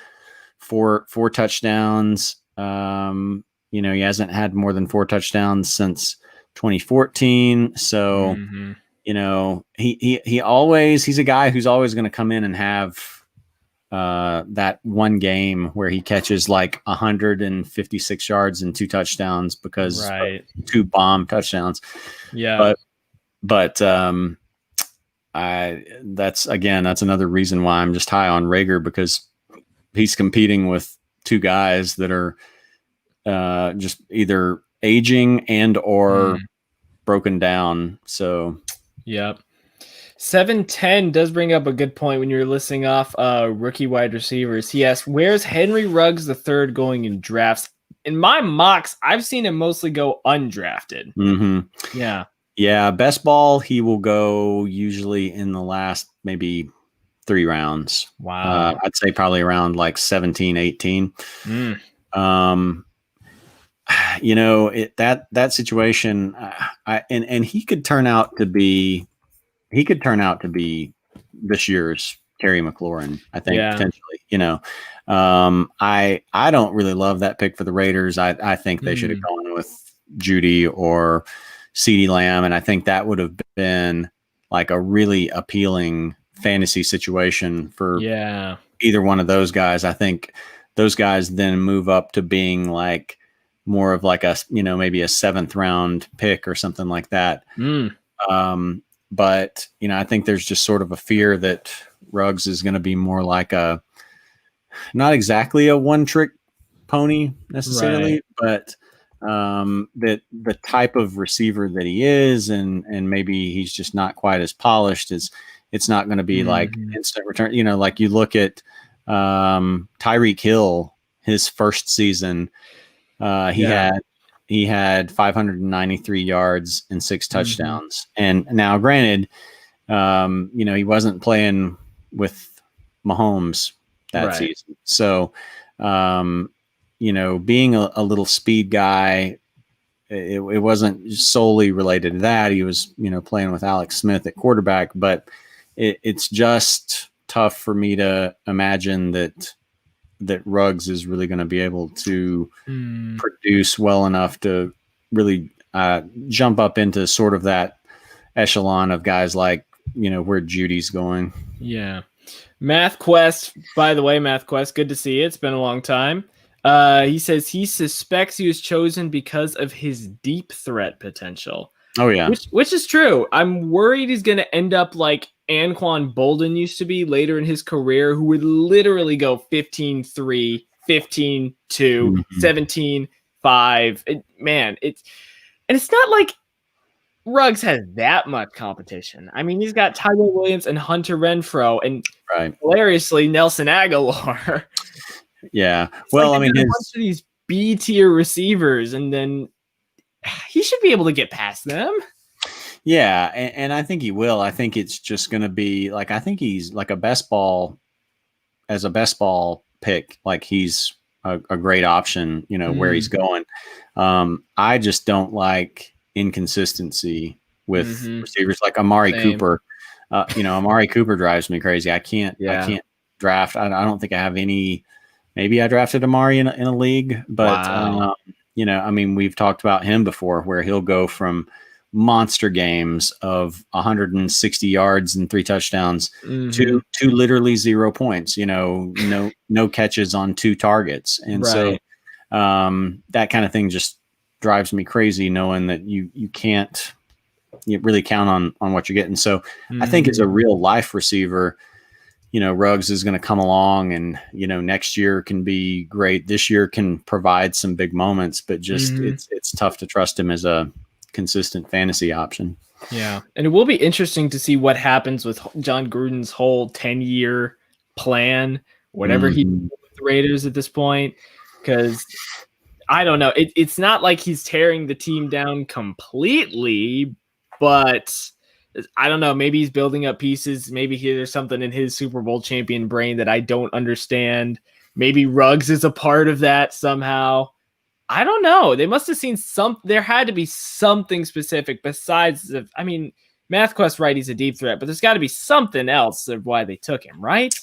Four touchdowns. He hasn't had more than 4 touchdowns since 2014. So, he's a guy who's always going to come in and have that one game where he catches like 156 yards and 2 touchdowns because of 2 bomb touchdowns. Yeah. But that's another reason why I'm just high on Rager, because he's competing with 2 guys that are just either aging and or broken down. So, yep. 710 does bring up a good point when you're listing off rookie wide receivers. He asked, where's Henry Ruggs the third going in drafts? In my mocks, I've seen him mostly go undrafted. Yeah. Yeah. Best ball, he will go usually in the last maybe 3 rounds. Wow. I'd say probably around like 17, 18. That situation, and he could turn out to be this year's Terry McLaurin, I think, potentially. I don't really love that pick for the Raiders. I think they should have gone with Judy or CeeDee Lamb, and I think that would have been like a really appealing fantasy situation for either one of those guys. I think those guys then move up to being like more of like a, maybe a 7th round pick or something like that. But, I think there's just sort of a fear that Ruggs is going to be more like not exactly a one-trick pony necessarily, but that the type of receiver that he is, and maybe he's just not quite as polished, it's not going to be like instant return. Like you look at Tyreek Hill, his first season, he had 593 yards and 6 touchdowns. And now granted, he wasn't playing with Mahomes that season. So, being a little speed guy, it wasn't solely related to that. He was, playing with Alex Smith at quarterback, but it's just tough for me to imagine that Ruggs is really going to be able to produce well enough to really jump up into sort of that echelon of guys like, where Judy's going. Yeah. Math Quest, by the way, Math Quest, good to see you. It's been a long time. He says he suspects he was chosen because of his deep threat potential. Oh, yeah. Which is true. I'm worried he's going to end up like Anquan Bolden used to be later in his career, who would literally go 15-3, 15-2, 17-5. It's not like Ruggs has that much competition. I mean, he's got Tyrell Williams and Hunter Renfrow, and hilariously Nelson Aguilar. Yeah. Well, a bunch of these B tier receivers, and then he should be able to get past them. Yeah, and I think he will. I think it's just going to be like, I think he's like a best ball pick. Like he's a great option, where he's going. I just don't like inconsistency with receivers like Amari Cooper. Amari Cooper drives me crazy. I can't draft. I don't think I have any maybe I drafted Amari in a league, but Wow. I mean, we've talked about him before, where he'll go from monster games of 160 yards and 3 touchdowns Mm-hmm. to literally 0 points. No catches on 2 targets, and so Right. that kind of thing just drives me crazy, knowing that you can't really count on what you're getting. So I think as a real life receiver, Ruggs is going to come along and, next year can be great. This year can provide some big moments, but just it's tough to trust him as a consistent fantasy option. Yeah. And it will be interesting to see what happens with John Gruden's whole 10-year plan, whatever he Mhm. did with the Raiders at this point, because I don't know. It's not like he's tearing the team down completely, but I don't know. Maybe he's building up pieces. Maybe there's something in his Super Bowl champion brain that I don't understand. Maybe Ruggs is a part of that somehow. I don't know. They must have seen there had to be something specific besides MathQuest, right? He's a deep threat, but there's got to be something else of why they took him, right?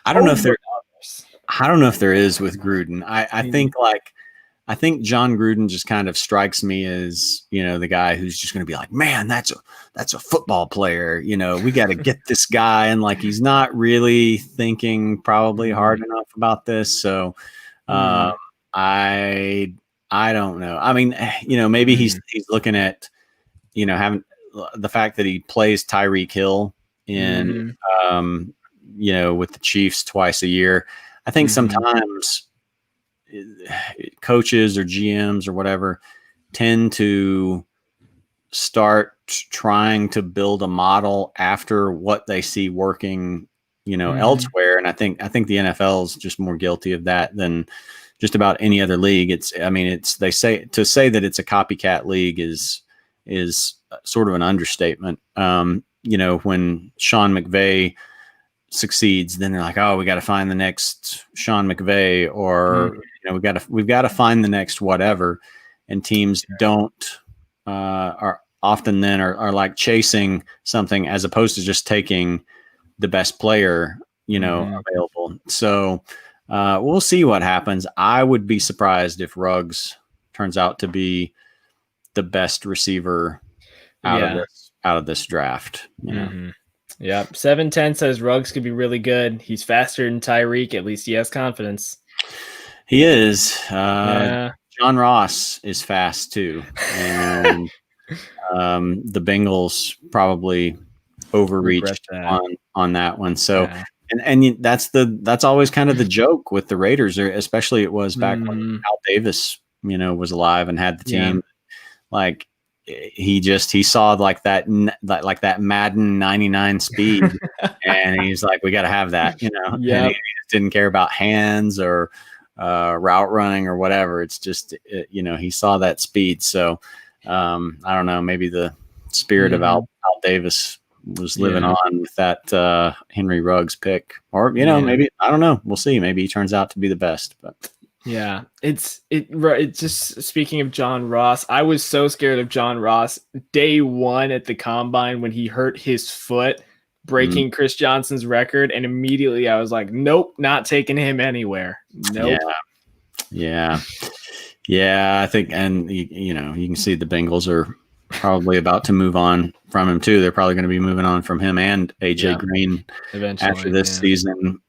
I don't know if Over there. others. I don't know if there is with Gruden. I think John Gruden just kind of strikes me as, the guy who's just going to be like, man, that's a football player. We got to get this guy. And like, he's not really thinking probably hard enough about this. So I don't know. I mean, maybe he's looking at, having the fact that he plays Tyreek Hill in, with the Chiefs twice a year. I think sometimes coaches or GMs or whatever tend to start trying to build a model after what they see working, elsewhere. And I think the NFL is just more guilty of that than just about any other league. They say that it's a copycat league is sort of an understatement. When Sean McVay succeeds, then they're like, oh, we got to find the next Sean McVay, or we've got to find the next whatever. And teams are often then are like chasing something as opposed to just taking the best player available. So we'll see what happens. I would be surprised if Ruggs turns out to be the best receiver out of this draft. Yep. 710 says Ruggs could be really good. He's faster than Tyreek. At least he has confidence. He is. John Ross is fast too. And the Bengals probably overreached on that one. So, and that's always kind of the joke with the Raiders, especially it was back when Al Davis, was alive and had the team. Yeah. Like, he saw like that Madden 99 speed and he's like, we got to have that, and he just didn't care about hands or route running or whatever. It's just, he saw that speed. So I don't know, maybe the spirit of Al Davis was living on with that Henry Ruggs pick, or, maybe, I don't know. We'll see. Maybe he turns out to be the best, but yeah, it's just, speaking of John Ross, I was so scared of John Ross day one at the combine when he hurt his foot, breaking Chris Johnson's record. And immediately I was like, nope, not taking him anywhere. Nope. Yeah. I think, and you can see the Bengals are probably about to move on from him too. They're probably going to be moving on from him and AJ Green eventually after this season,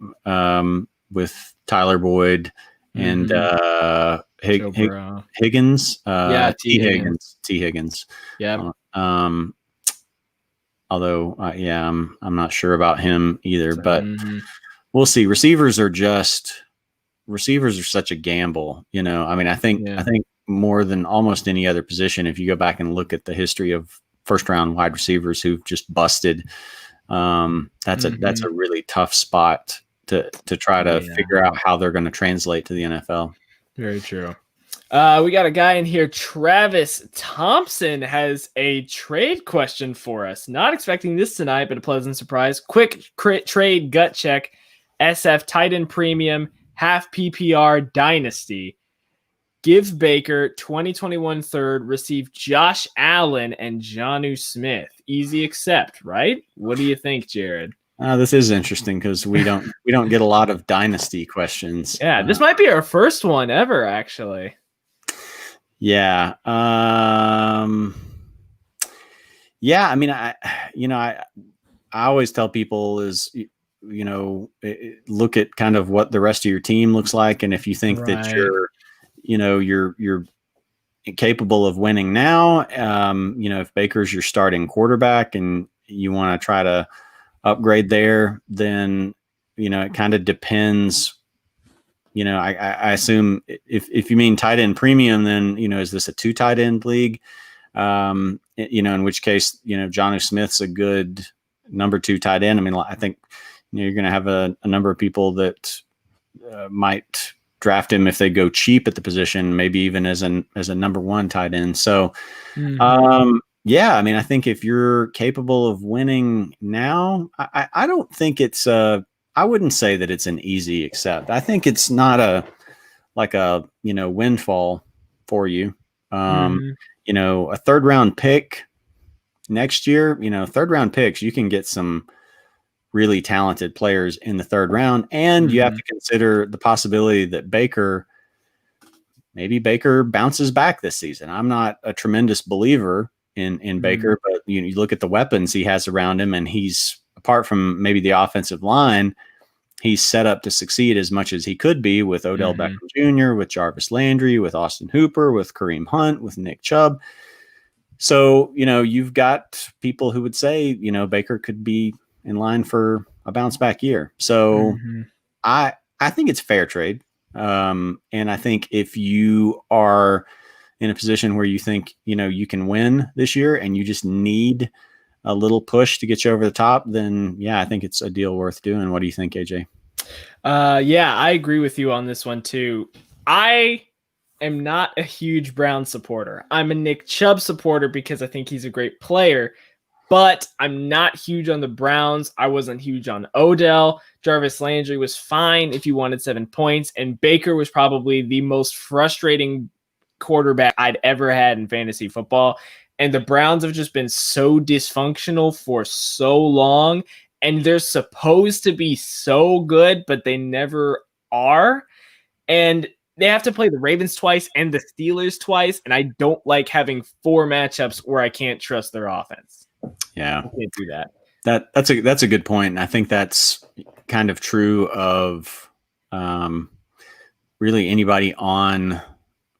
with Tyler Boyd and Higgins. T. Higgins. Yeah. Although, I'm not sure about him either, but we'll see. Receivers are such a gamble. I think more than almost any other position, if you go back and look at the history of first round wide receivers who've just busted, that's a really tough spot to try to figure out how they're going to translate to the NFL. Very true. We got a guy in here. Travis Thompson has a trade question for us. Not expecting this tonight, but a pleasant surprise. Quick trade gut check. SF Titan Premium, half PPR Dynasty. Give Baker 2021 third, receive Josh Allen and Jonnu Smith. Easy accept, right? What do you think, Jared? This is interesting because we don't get a lot of dynasty questions. Yeah, this might be our first one ever, actually. Yeah. Yeah. I mean, I always tell people is, look at kind of what the rest of your team looks like. And if you think that Right. you're capable of winning now, if Baker's your starting quarterback and you want to try to upgrade there, then, it kind of depends. I assume if you mean tight end premium, then, is this a 2 tight end league? In which case, Jonnu Smith's a good number 2 tight end. I mean, I think, you're going to have a number of people that might draft him if they go cheap at the position, maybe even as a number 1 tight end. So, yeah, I mean, I think if you're capable of winning now, I don't think it's I wouldn't say that it's an easy accept. I think it's not a windfall for you. A 3rd round pick next year, 3rd round picks, you can get some really talented players in the 3rd round. And you have to consider the possibility that maybe Baker bounces back this season. I'm not a tremendous believer in Baker, but you look at the weapons he has around him, and he's, apart from maybe the offensive line, he's set up to succeed as much as he could be with Odell Beckham Jr., with Jarvis Landry, with Austin Hooper, with Kareem Hunt, with Nick Chubb. So, you've got people who would say, Baker could be in line for a bounce back year. So I think it's fair trade. And I think if you are in a position where you think, you can win this year and you just need a little push to get you over the top, then yeah, I think it's a deal worth doing. What do you think, AJ? Yeah, I agree with you on this one too. I am not a huge Brown supporter. I'm a Nick Chubb supporter because I think he's a great player, but I'm not huge on the Browns. I wasn't huge on Odell. Jarvis Landry was fine if you wanted 7 points, and Baker was probably the most frustrating quarterback I'd ever had in fantasy football. And the Browns have just been so dysfunctional for so long, and they're supposed to be so good, but they never are. And they have to play the Ravens twice and the Steelers twice, and I don't like having 4 matchups where I can't trust their offense. Yeah, I can't do that. That's a good point, and I think that's kind of true of really anybody on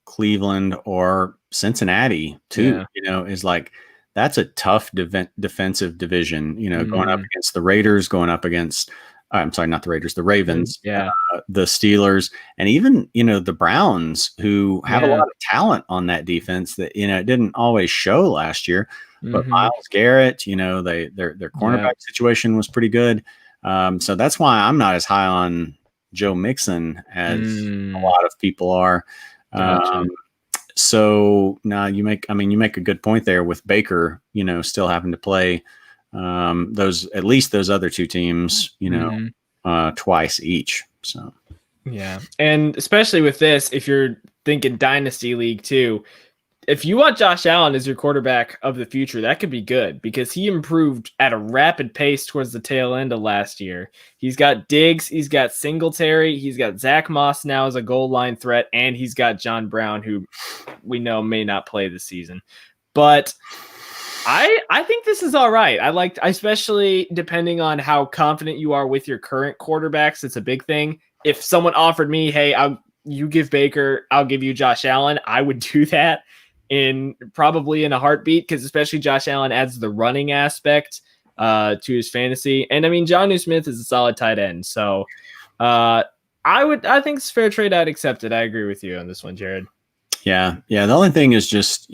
Cleveland or Cincinnati too. Is like, that's a tough defensive division. Going up against the Raiders, going up against I'm sorry, not the Raiders, the Ravens, the Steelers, and even the Browns, who have a lot of talent on that defense that it didn't always show last year. But Myles Garrett, their cornerback situation was pretty good. So that's why I'm not as high on Joe Mixon as a lot of people are. Gotcha. So now you make a good point there with Baker, still having to play at least those other 2 teams, twice each. So yeah, and especially with this, if you're thinking dynasty league too, if you want Josh Allen as your quarterback of the future, that could be good because he improved at a rapid pace towards the tail end of last year. He's got Diggs, he's got Singletary, he's got Zach Moss now as a goal line threat, and he's got John Brown, who we know may not play this season. But I think this is all right. Especially depending on how confident you are with your current quarterbacks. It's a big thing. If someone offered me, hey, you give Baker, I'll give you Josh Allen, I would do that probably in a heartbeat, because especially Josh Allen adds the running aspect to his fantasy. And I mean, Jonnu Smith is a solid tight end. So I think it's a fair trade. I'd accept it. I agree with you on this one, Jared. Yeah. The only thing is just,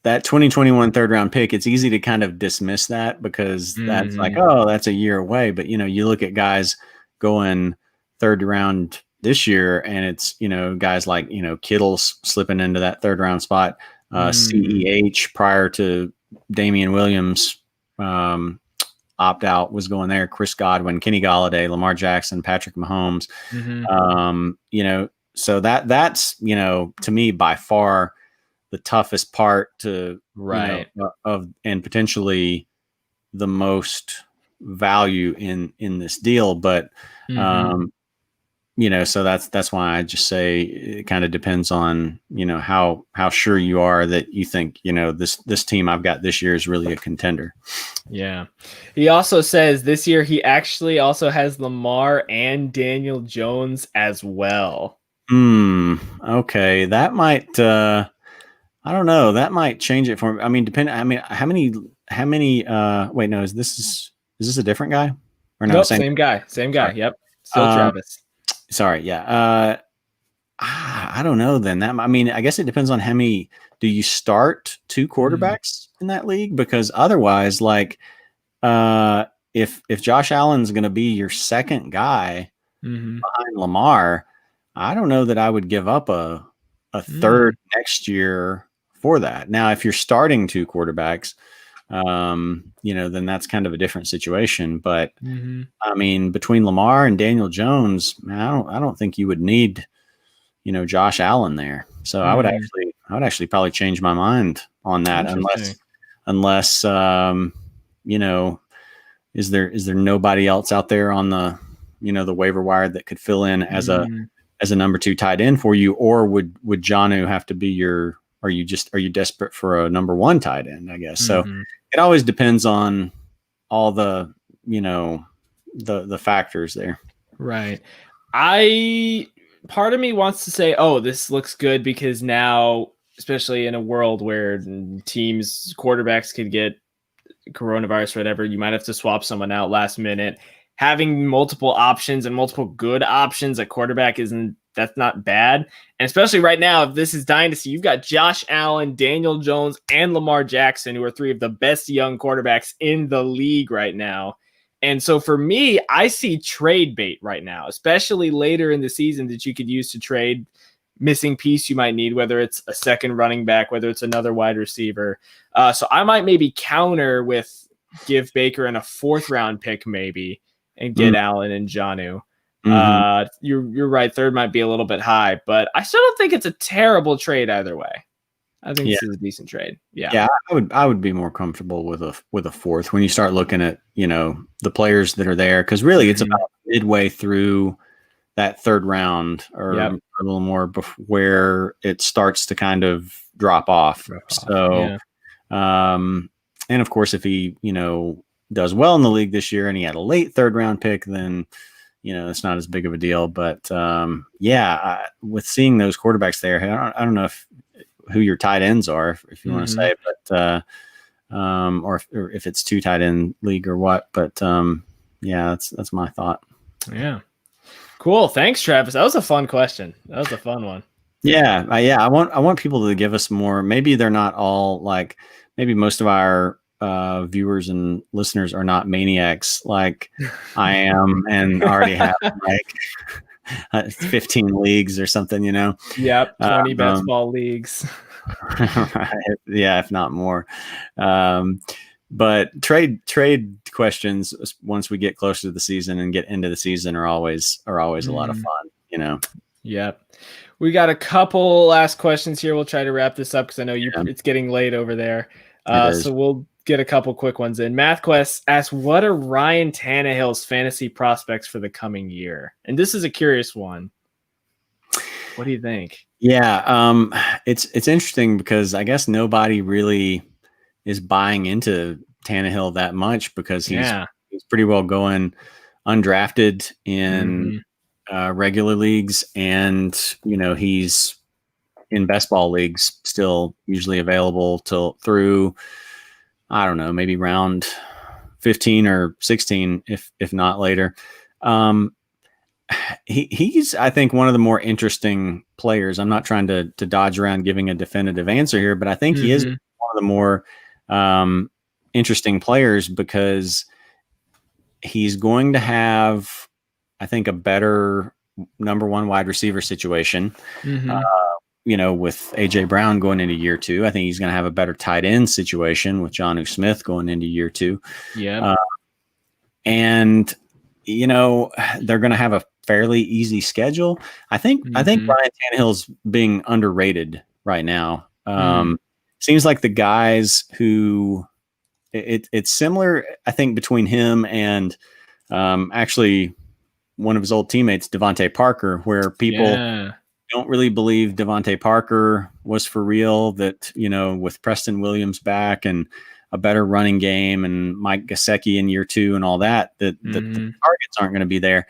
that 2021 3rd round pick, it's easy to kind of dismiss that because that's like, oh, that's a year away. But, you look at guys going 3rd round this year, and it's, guys like, Kittle's slipping into that 3rd round spot, CEH prior to Damian Williams opt out was going there, Chris Godwin, Kenny Golladay, Lamar Jackson, Patrick Mahomes, so that's, to me by far the toughest part to, and potentially the most value in this deal, but so that's why I just say it kind of depends on, how sure you are that you think, this team I've got this year is really a contender. Yeah. He also says this year he actually also has Lamar and Daniel Jones as well. Okay. That might, I don't know. That might change it for me. I mean, how many, wait, no, is this a different guy or no? Nope, same guy. Sorry. Yep. Still Travis. Sorry. Yeah. I don't know then. I guess it depends on how many. Do you start two quarterbacks in that league? Because otherwise, like, if Josh Allen's going to be your second guy behind Lamar, I don't know that I would give up a third next year for that. Now, if you're starting two quarterbacks, then that's kind of a different situation. But I mean, between Lamar and Daniel Jones, man, I don't think you would need, Josh Allen there. So I would actually probably change my mind on that unless is there nobody else out there on the, the waiver wire that could fill in as a number 2 tight end for you, or would Jonnu have to be are you desperate for a number 1 tight end, I guess. So it always depends on all the, the factors there. Right. Part of me wants to say, oh, this looks good because now, especially in a world where quarterbacks could get coronavirus or whatever, you might have to swap someone out last minute. Having multiple options and multiple good options at quarterback that's not bad. And especially right now, if this is dynasty, you've got Josh Allen, Daniel Jones, and Lamar Jackson, who are 3 of the best young quarterbacks in the league right now. And so for me, I see trade bait right now, especially later in the season that you could use to trade missing piece you might need, whether it's a second running back, whether it's another wide receiver. So I might maybe counter with give Baker in a 4th round pick maybe and get Allen and Jonnu. You're right. 3rd might be a little bit high, but I still don't think it's a terrible trade either way. I think this is a decent trade. Yeah. I would be more comfortable with a 4th when you start looking at, the players that are there. Cause really it's about midway through that 3rd round or a little more where it starts to kind of drop off. And of course, if he, does well in the league this year and he had a late 3rd round pick, then, it's not as big of a deal. But with seeing those quarterbacks there, I don't know who your tight ends are, if you want to say, but or if it's 2 tight end league or what. But that's my thought. Yeah. Cool. Thanks, Travis. That was a fun question. That was a fun one. Yeah. I want people to give us more. Maybe they're not all like, maybe most of our viewers and listeners are not maniacs like I am and already have like 15 leagues or something, Yep. 20 best ball leagues. Yeah, if not more. But trade questions once we get closer to the season and get into the season are always a lot of fun, Yep. We got a couple last questions here. We'll try to wrap this up because I know it's getting late over there. So we'll get a couple quick ones in. MathQuest asks, what are Ryan Tannehill's fantasy prospects for the coming year? And this is a curious one. What do you think? Yeah, it's interesting because I guess nobody really is buying into Tannehill that much because he's pretty well going undrafted in regular leagues, and he's in best ball leagues still usually available through I don't know, maybe round 15 or 16 if not later. He's I think one of the more interesting players. I'm not trying to dodge around giving a definitive answer here, but I think he is one of the more interesting players because he's going to have, I think, a better number 1 wide receiver situation. With AJ Brown going into year 2, I think he's going to have a better tight end situation with Jonnu Smith going into year 2. Yeah. And they're going to have a fairly easy schedule. I think Ryan Tannehill's being underrated right now. Seems like the guys who it's similar, I think, between him and actually one of his old teammates, Devontae Parker, where people don't really believe Devontae Parker was for real, that, with Preston Williams back and a better running game and Mike Gesicki in year 2 and all that, the targets aren't going to be there.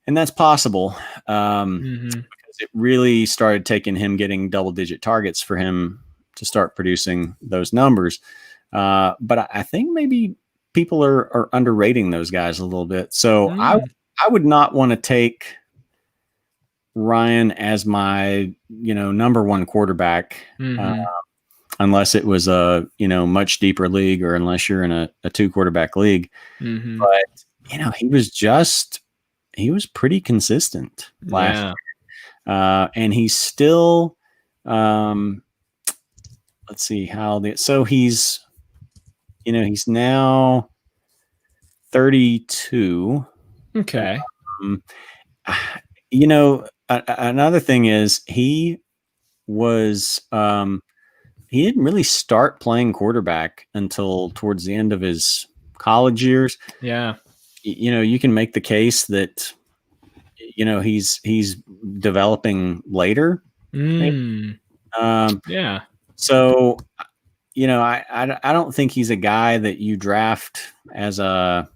And that's possible because it really started taking him getting double-digit targets for him to start producing those numbers. But I think maybe people are underrating those guys a little bit. So I would not want to take Ryan as my, number one quarterback, unless it was a, much deeper league, or unless you're in a 2-quarterback league. But, he was pretty consistent last year. And he's still, let's see so he's now 32. Okay. Another thing is he didn't really start playing quarterback until towards the end of his college years. Yeah. You can make the case that, he's developing later. Yeah. So, I don't think he's a guy that you draft as a,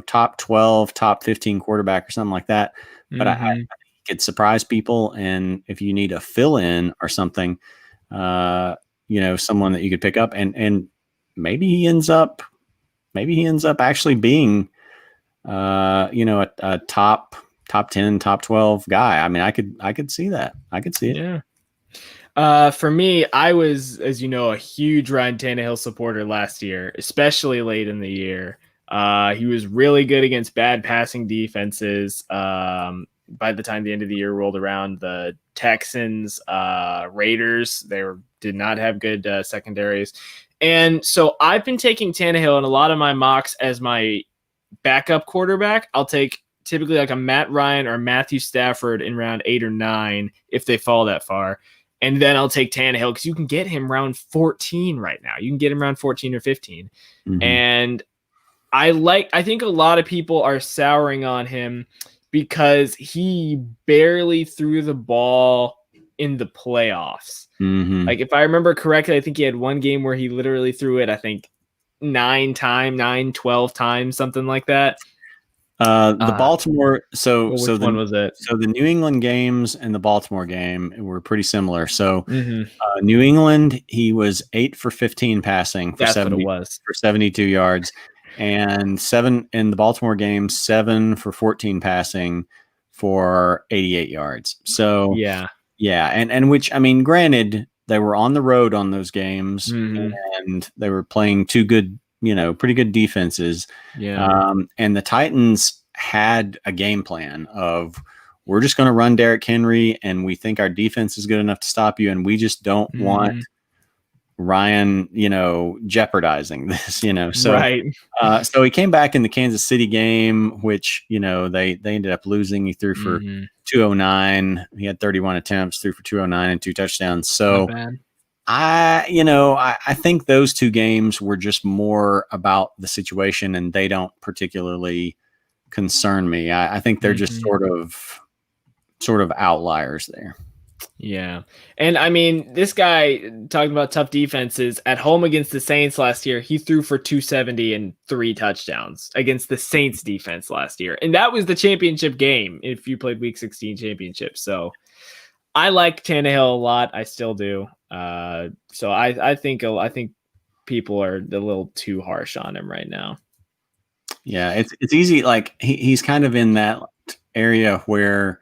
top 12, top 15 quarterback or something like that. But I think he could surprise people. And if you need a fill in or something, someone that you could pick up, and maybe he ends up actually being, a top 10, top 12 guy. I mean, I could see that. I could see it. Yeah. For me, I was, as you know, a huge Ryan Tannehill supporter last year, especially late in the year. He was really good against bad passing defenses. By the time the end of the year rolled around, the Texans, Raiders, did not have good secondaries. And so I've been taking Tannehill in a lot of my mocks as my backup quarterback. I'll take typically like a Matt Ryan or Matthew Stafford in round 8 or 9 if they fall that far. And then I'll take Tannehill because you can get him round 14 right now. You can get him around 14 or 15. And I think a lot of people are souring on him because he barely threw the ball in the playoffs. Like, if I remember correctly, I think he had one game where he literally threw it, I think 12 times, something like that. The Baltimore. So which one was it? So the New England games and the Baltimore game were pretty similar. So New England, he was 8 for 15 passing for 72 yards, and 7 in the Baltimore game, 7 for 14 passing for 88 yards. So yeah, and which, I mean, granted, they were on the road on those games, and they were playing two good, pretty good defenses. Yeah. And the Titans had a game plan of, we're just going to run Derrick Henry, and we think our defense is good enough to stop you, and we just don't want Ryan, jeopardizing this, So, right. So he came back in the Kansas City game, which, they ended up losing. He threw for 209. He had 31 attempts, threw for 209 and 2 touchdowns. So I think those 2 games were just more about the situation, and they don't particularly concern me. I think they're just sort of outliers there. Yeah. And I mean, this guy, talking about tough defenses, at home against the Saints last year, he threw for 270 and 3 touchdowns against the Saints defense last year. And that was the championship game if you played week 16 championship. So I like Tannehill a lot. I still do. So I think people are a little too harsh on him right now. Yeah, it's easy. Like, he's kind of in that area where,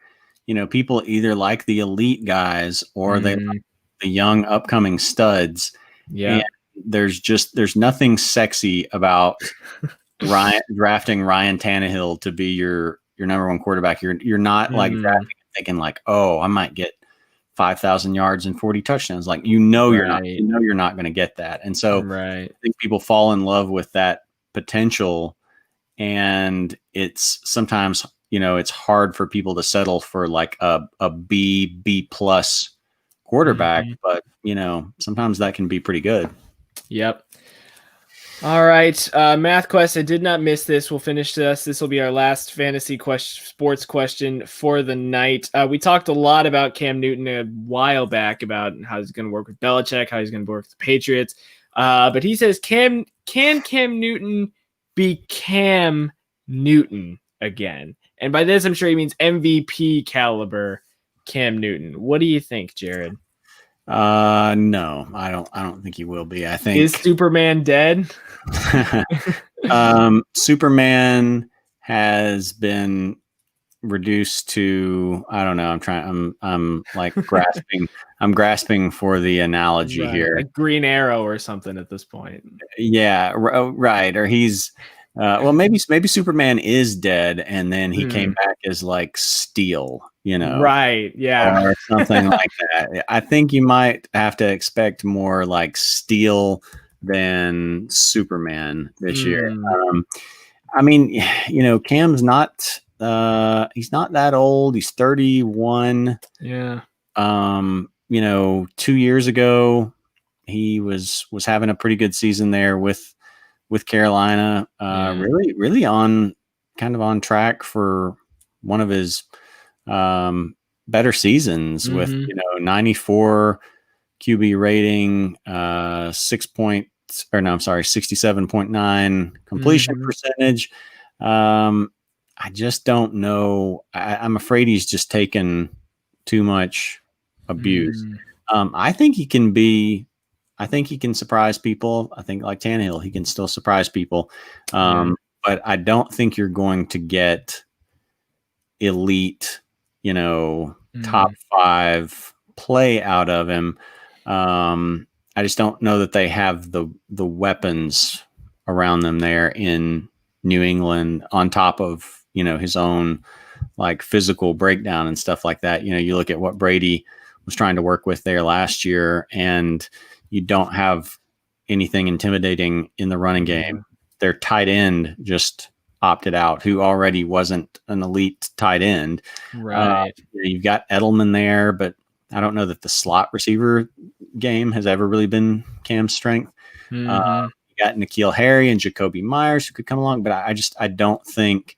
people either like the elite guys or they like the young upcoming studs. Yeah. And there's nothing sexy about drafting Ryan Tannehill to be your number one quarterback. You're not like drafting thinking like, oh, I might get 5,000 yards and 40 touchdowns. Like, you're not going to get that. And so I think people fall in love with that potential, and it's sometimes, it's hard for people to settle for like a B plus quarterback, but sometimes that can be pretty good. Yep. All right, Math Quest. I did not miss this. We'll finish this. This will be our last fantasy sports question for the night. We talked a lot about Cam Newton a while back about how he's going to work with Belichick, how he's going to work with the Patriots. But he says, can Cam Newton be Cam Newton again? And by this, I'm sure he means MVP caliber Cam Newton. What do you think, Jared? No, I don't think he will be. I think Is Superman dead? Superman has been reduced to, I don't know. I'm like grasping. I'm grasping for the analogy here. Like Green Arrow or something at this point. Yeah, right. Or he's well, maybe Superman is dead, and then he came back as like Steel, right? Yeah, or something like that. I think you might have to expect more like Steel than Superman this year. I mean, Cam's not. He's not that old. He's 31. Yeah. 2 years ago, he was having a pretty good season there with Carolina. Really on track for one of his better seasons with 94 QB rating, 67.9 completion percentage. I just don't know. I'm afraid he's just taken too much abuse. I think he can surprise people. I think like Tannehill, he can still surprise people. But I don't think you're going to get elite, top 5 play out of him. I just don't know that they have the weapons around them there in New England on top of, his own like physical breakdown and stuff like that. You look at what Brady was trying to work with there last year, and you don't have anything intimidating in the running game. Their tight end just opted out, who already wasn't an elite tight end. Right. You've got Edelman there, but I don't know that the slot receiver game has ever really been Cam's strength. You got N'Keal Harry and Jacoby Myers who could come along, but I don't think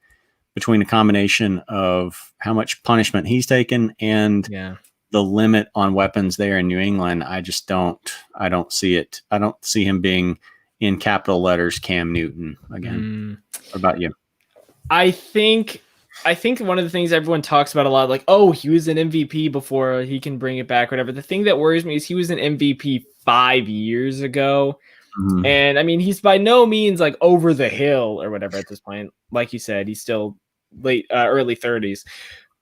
between a combination of how much punishment he's taken and the limit on weapons there in New England, I don't see it. I don't see him being in capital letters Cam Newton again. What about you? I think one of the things everyone talks about a lot, like, oh, he was an MVP before, he can bring it back, whatever. The thing that worries me is he was an MVP 5 years ago. And I mean, he's by no means like over the hill or whatever at this point. Like you said, he's still early 30s,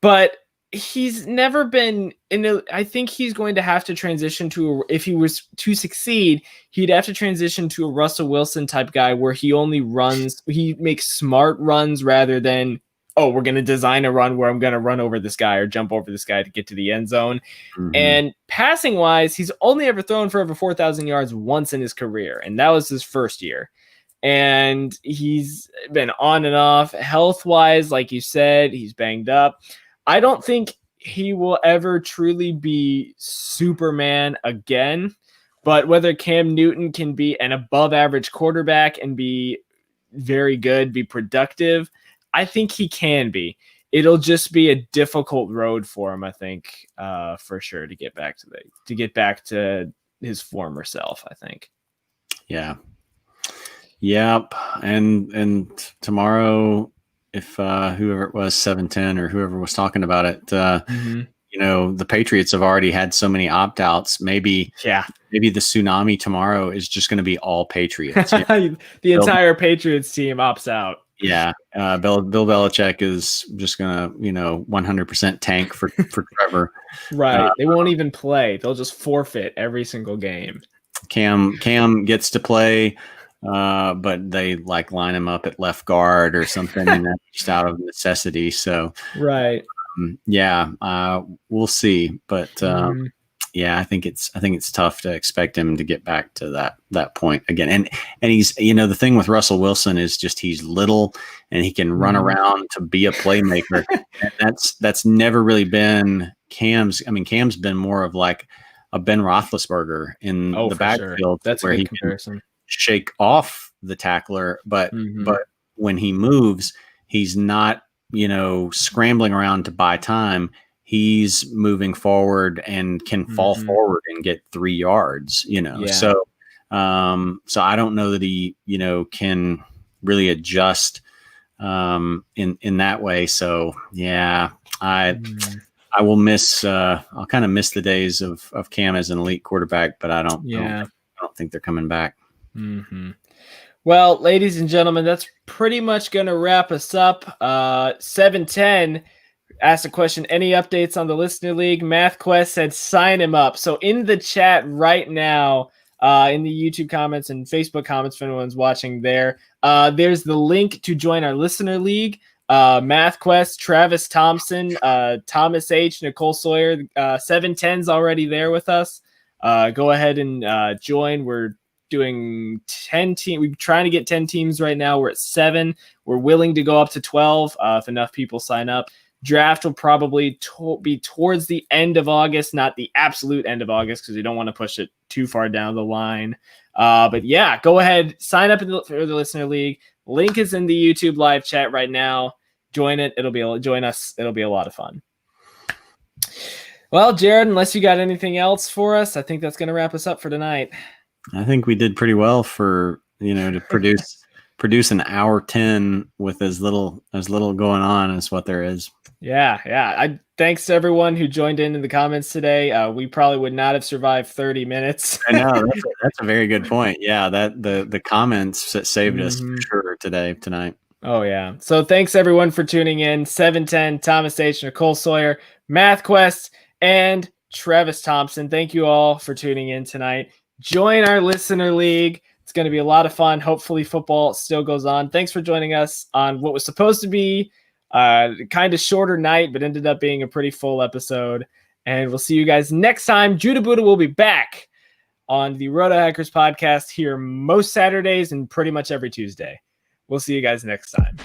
but he's never been I think he's going to have to transition if he was to succeed, he'd have to transition to a Russell Wilson type guy where he makes smart runs rather than, oh, we're going to design a run where I'm going to run over this guy or jump over this guy to get to the end zone. And passing wise, he's only ever thrown for over 4,000 yards once in his career. And that was his first year. And he's been on and off health wise. Like you said, he's banged up. I don't think he will ever truly be Superman again, but whether Cam Newton can be an above average quarterback and be very good, be productive, I think he can be. It'll just be a difficult road for him, I think, for sure, to get back to his former self, I think. Yeah. Yep. And tomorrow, if whoever it was, 710 or whoever was talking about it, the Patriots have already had so many opt-outs. Maybe the tsunami tomorrow is just going to be all Patriots. The entire Patriots team opts out. Yeah. Bill Belichick is just going to, 100% tank for Trevor. Right. They won't even play. They'll just forfeit every single game. Cam gets to play, but they like line him up at left guard or something, and that's just out of necessity. So, right. We'll see. But I think it's tough to expect him to get back to that point again. And he's, the thing with Russell Wilson is just he's little and he can run around to be a playmaker. And that's never really been Cam's. I mean, Cam's been more of like a Ben Roethlisberger in the backfield, That's where he can shake off the tackler, but when he moves, he's not, scrambling around to buy time. He's moving forward and can fall forward and get 3 yards, So I don't know that he, can really adjust in that way. So yeah, I will miss. I'll kind of miss the days of Cam as an elite quarterback, but I don't think they're coming back. Well, ladies and gentlemen, that's pretty much going to wrap us up. 710 asked a question. Any updates on the Listener League? MathQuest said sign him up. So in the chat right now, in the YouTube comments and Facebook comments, if anyone's watching there, there's the link to join our Listener League. MathQuest, Travis Thompson, Thomas H, Nicole Sawyer, 710's already there with us. Go ahead and join. We're doing 10 teams. We're trying to get 10 teams right now. We're at 7. We're willing to go up to 12 if enough people sign up. Draft will probably be towards the end of August, not the absolute end of August, because we don't want to push it too far down the line. But yeah, go ahead, sign up for the Listener League. Link is in the YouTube live chat right now. Join it. Join us. It'll be a lot of fun. Well, Jared, unless you got anything else for us, I think that's going to wrap us up for tonight. I think we did pretty well for, to produce an hour 10 with as little going on as what there is. Yeah. Thanks to everyone who joined in the comments today. We probably would not have survived 30 minutes. I know that's a very good point. Yeah, that the comments that saved us for sure tonight. Oh yeah. So thanks everyone for tuning in. 710, Thomas H, Nicole Sawyer, MathQuest, and Travis Thompson. Thank you all for tuning in tonight. Join our Listener League. It's going to be a lot of fun. Hopefully football still goes on. Thanks for joining us on what was supposed to be kind of shorter night, but ended up being a pretty full episode. And we'll see you guys next time. Judah Buddha will be back on the RotoHackers podcast here most Saturdays and pretty much every Tuesday. We'll see you guys next time.